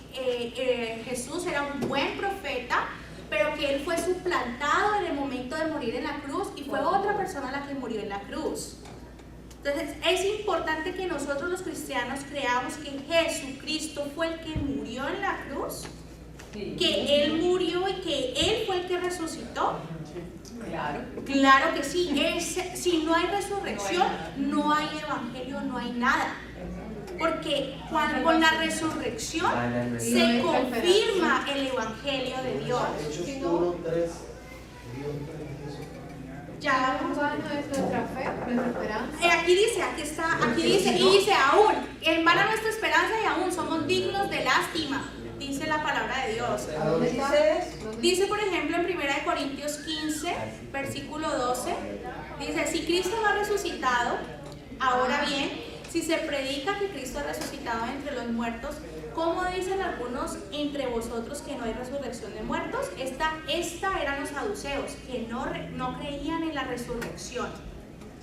Jesús era un buen profeta, pero que Él fue suplantado en el momento de morir en la cruz, y fue otra persona la que murió en la cruz. Entonces es importante que nosotros los cristianos creamos que Jesucristo fue el que murió en la cruz, que Él murió y que Él fue el que resucitó. Claro que sí. Si no hay resurrección, no hay evangelio, no hay nada. Porque con la resurrección se confirma el evangelio de Dios. Ya vamos a nuestra fe, nuestra esperanza. Aquí dice, y dice aún, en vano nuestra esperanza y aún somos dignos de lástima, dice la palabra de Dios. ¿Dónde dice eso? Dice, por ejemplo, en 1 Corintios 15, versículo 12, dice, si Cristo no ha resucitado, ahora bien, si se predica que Cristo ha resucitado entre los muertos, ¿cómo dicen algunos entre vosotros que no hay resurrección de muertos? Esta eran los saduceos, que no creían en la resurrección.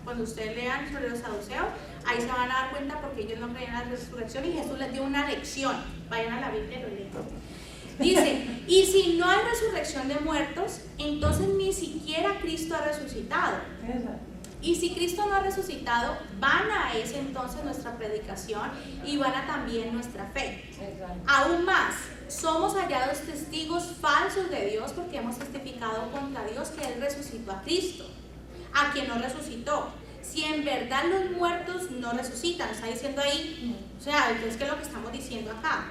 Cuando ustedes lean sobre los saduceos, ahí se van a dar cuenta porque ellos no creían en la resurrección y Jesús les dio una lección. Vayan a la Biblia y lo leen. Dice, y si no hay resurrección de muertos, entonces ni siquiera Cristo ha resucitado. Y si Cristo no ha resucitado, vana es entonces nuestra predicación y vana también nuestra fe. Aún más, somos hallados testigos falsos de Dios porque hemos testificado contra Dios que Él resucitó a Cristo, a quien no resucitó. Si en verdad los muertos no resucitan, está diciendo ahí, o sea, entonces, ¿qué es lo que estamos diciendo acá?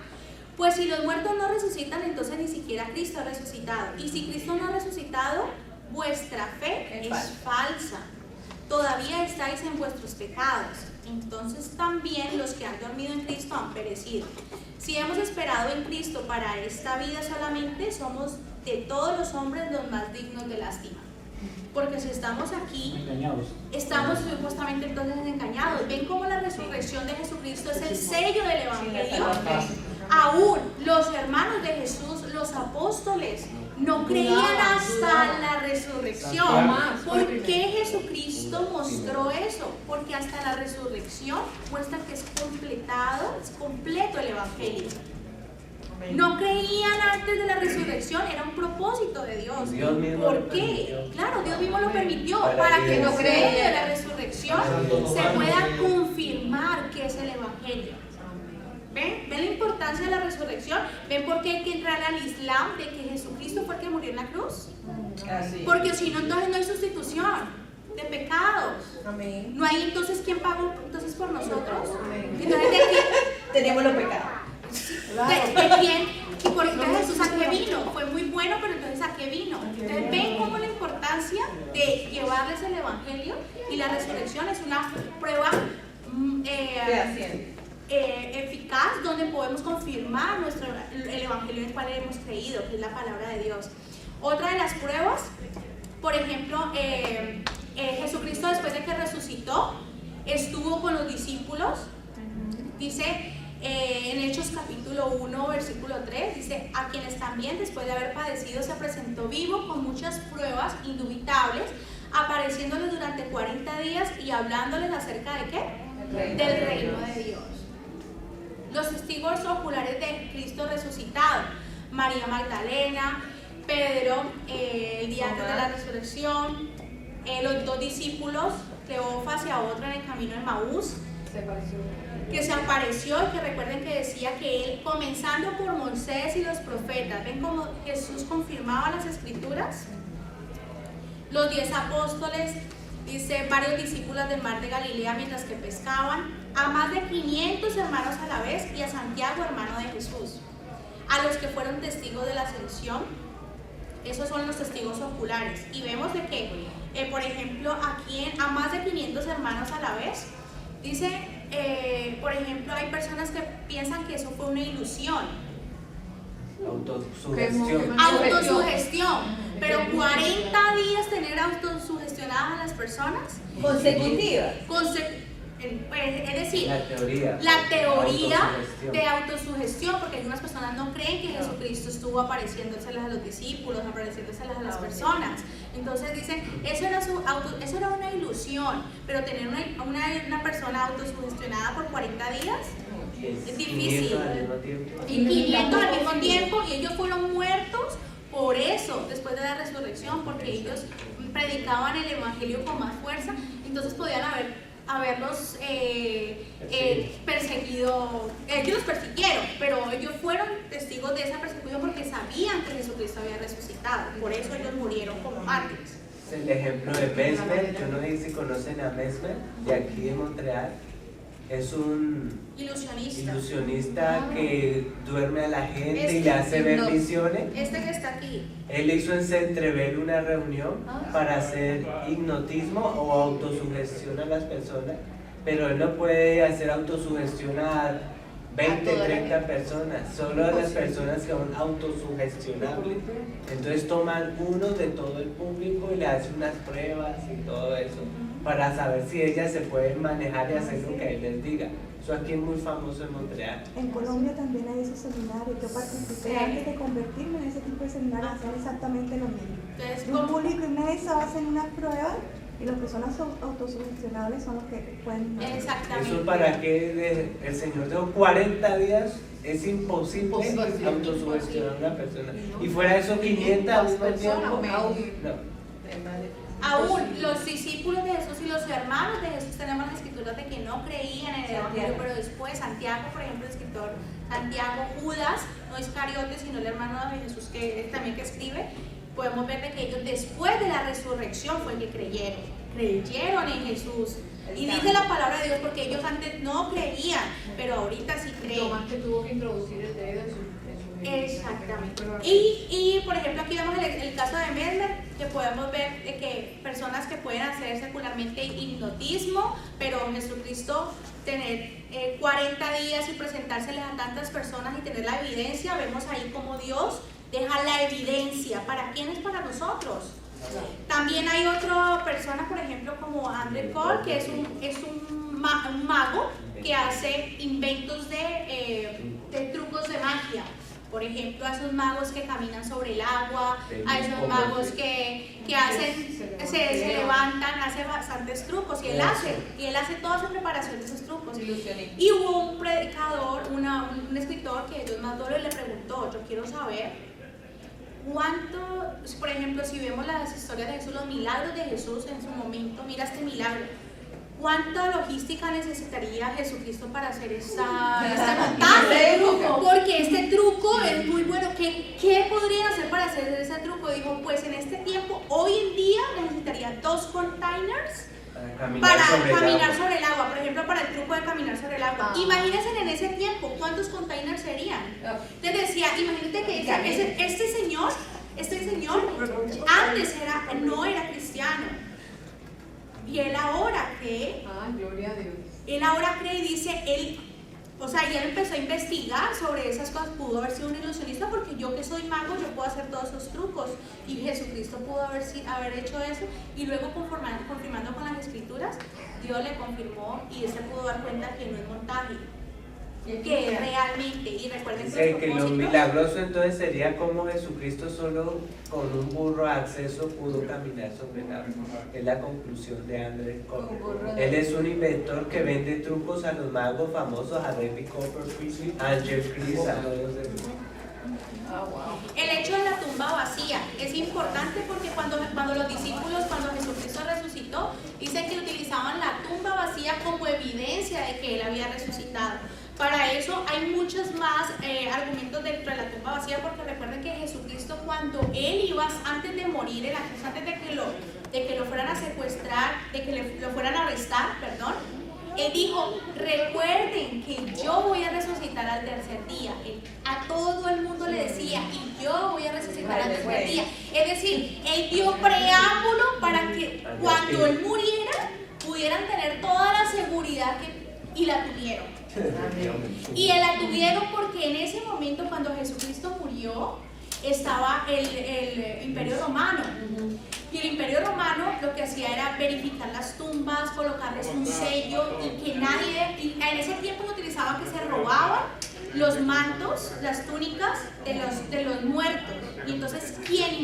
Pues si los muertos no resucitan, entonces ni siquiera Cristo ha resucitado. Y si Cristo no ha resucitado, vuestra fe es falsa. Todavía estáis en vuestros pecados. Entonces también los que han dormido en Cristo han perecido. Si hemos esperado en Cristo para esta vida solamente, somos de todos los hombres los más dignos de lástima. Porque si estamos aquí, Engañados. estamos supuestamente entonces engañados. ¿Ven cómo la resurrección de Jesucristo es el sello del Evangelio? Aún los hermanos de Jesús, los apóstoles, no creían hasta la resurrección. ¿Por qué Jesucristo mostró eso? Porque hasta la resurrección muestra que es completado, es completo el Evangelio. No creían antes de la resurrección, era un propósito de Dios. Dios mismo ¿Por lo qué? permitió. Claro, Dios mismo lo permitió Para para que que no se- creen en la resurrección se pueda confirmar que es el Evangelio. ¿Ven? ¿Ven la importancia de la resurrección? ¿Ven por qué hay que entrar al Islam de que Jesucristo fue el que murió en la cruz? Así. Porque si no, entonces no hay sustitución de pecados. Amén. No hay entonces quién pagó entonces por nosotros. Entonces, ¿de quién? Tenemos los pecados. ¿De quién? Y por entonces Jesús a qué vino. Fue muy bueno, pero entonces a qué vino. Entonces ven cómo la importancia de llevarles el Evangelio, y la resurrección es una prueba eficaz donde podemos confirmar el Evangelio en el cual hemos creído, que es la palabra de Dios. Otra de las pruebas, por ejemplo, Jesucristo después de que resucitó, estuvo con los discípulos. Dice en Hechos capítulo 1, versículo 3, dice: a quienes también después de haber padecido se presentó vivo con muchas pruebas indubitables, apareciéndoles durante 40 días y hablándoles acerca de ¿qué? Del reino de Dios. Los testigos oculares de Cristo resucitado: María Magdalena, Pedro, el día antes de la resurrección, los dos discípulos, Cleofas y a otro en el camino de Maús, que se apareció, y que recuerden que decía que él, comenzando por Moisés y los profetas, ven cómo Jesús confirmaba las escrituras. Los 10 apóstoles, dice, varios discípulos del mar de Galilea mientras que pescaban, a más de 500 hermanos a la vez, y a Santiago, hermano de Jesús, a los que fueron testigos de la ascensión. Esos son los testigos oculares. Y vemos de que, por ejemplo, aquí a más de 500 hermanos a la vez, dice, por ejemplo, hay personas que piensan que eso fue una ilusión. Autosugestión. Autosugestión. Pero 40 días tener autosugestionadas a las personas. Consecutivas. Es decir, La teoría. la teoría Autosugestión. de autosugestión, porque algunas personas no creen que Jesucristo estuvo apareciéndoselas a los discípulos, apareciéndoselas a las personas. Entonces dicen, eso era una ilusión, pero tener una persona autosugestionada por 40 días es difícil. 500 al mismo tiempo. Y 500 al mismo tiempo, y ellos fueron muertos por eso, después de la resurrección, porque ellos predicaban el Evangelio con más fuerza, entonces podían haberlos perseguido. Ellos los persiguieron, pero ellos fueron testigos de esa persecución porque sabían que Jesucristo había resucitado. Por eso ellos murieron como mártires. Es el ejemplo de Mesmer. Yo no sé si conocen a Mesmer, de aquí de Montreal. Es un ilusionista que duerme a la gente y le hace ver visiones. Este que está aquí. Él hizo en Centrevel una reunión para hacer hipnotismo o autosugestión a las personas, pero él no puede hacer autosugestión a 20, 30 personas, solo a las personas que son autosugestionables. Entonces toman uno de todo el público y le hacen unas pruebas y todo eso para saber si ellas se pueden manejar y hacer lo que él les diga. Eso aquí es muy famoso en Montreal. En Colombia también hay esos seminarios. Yo participé antes de convertirme en ese tipo de seminarios, hacer exactamente lo mismo. Entonces, Un público inmenso hacen unas pruebas y las personas autosugestionables son los que pueden. exactamente. Eso para que el Señor dejó 40 días, es imposible autosugestionar a una persona. Y fuera de eso 500 al mismo tiempo. No. Aún los discípulos de Jesús y los los hermanos de Jesús tenemos las escrituras de que no creían en el Evangelio, pero después Santiago, por ejemplo, el escritor Santiago, Judas, no Iscariote, sino el hermano de Jesús que también que escribe, podemos ver de que ellos después de la resurrección fue que creyeron en Jesús. Y dice la palabra de Dios porque ellos antes no creían, pero ahorita sí creen. Tomás que tuvo que introducir el dedo en su Exactamente. Y por ejemplo aquí vemos el caso de Mesmer, que podemos ver de que personas que pueden hacer secularmente hipnotismo, pero Jesucristo tener 40 días y presentárseles a tantas personas y tener la evidencia, vemos ahí como Dios deja la evidencia. ¿Para quién es? Para nosotros. También hay otra persona, por ejemplo, como Andrew Cole, que es un mago que hace inventos de trucos de magia. Por ejemplo, a esos magos que caminan sobre el agua, a esos magos que se levantan, hace bastantes trucos y él hace toda su preparación de esos trucos. Y hubo un predicador, un escritor que Dios mandó y le preguntó, yo quiero saber cuánto, por ejemplo, si vemos las historias de Jesús, los milagros de Jesús en su momento, mira este milagro. ¿Cuánta logística necesitaría Jesucristo para hacer este montaje? Porque este truco es muy bueno. ¿Qué podrían hacer para hacer ese truco? Dijo, pues en este tiempo, hoy en día necesitaría 2 containers para caminar sobre el agua. Por ejemplo, para el truco de caminar sobre el agua. Imagínense en ese tiempo, ¿cuántos containers serían? Entonces decía, imagínate que este señor antes no era cristiano. Y él ahora cree. Gloria a Dios. Él ahora cree y dice, y él empezó a investigar sobre esas cosas. Pudo haber sido un ilusionista porque yo que soy mago, yo puedo hacer todos esos trucos. Y Jesucristo pudo haber hecho eso. Y luego confirmando con las escrituras, Dios le confirmó y él se pudo dar cuenta que no es montaje. Que realmente, y recuerden que lo milagroso entonces sería como Jesucristo solo con un burro a acceso pudo caminar sobre el agua. Es la conclusión de Andrew Cole. Él es un inventor que vende trucos a los magos famosos, a David Copperfield, a Jeff Chris, a todos ellos. El hecho de la tumba vacía es importante porque cuando los discípulos, cuando Jesucristo resucitó, dice que utilizaban la tumba vacía como evidencia de que él había resucitado. Para eso hay muchos más argumentos dentro de la tumba vacía, porque recuerden que Jesucristo, cuando él iba antes de morir en la cruz, antes de que lo fueran a secuestrar, de que lo fueran a arrestar, él dijo, recuerden que yo voy a resucitar al tercer día. Él a todo el mundo le decía, y yo voy a resucitar al tercer día. Es decir, él dio preámbulo para que cuando él muriera pudieran tener toda la seguridad y la tuvieron. Y la tuvieron porque en ese momento, cuando Jesucristo murió, estaba el Imperio Romano. Y el Imperio Romano lo que hacía era verificar las tumbas, colocarles un sello y que nadie, y en ese tiempo utilizaban que se robaban los mantos, las túnicas de los muertos. Y entonces, ¿quién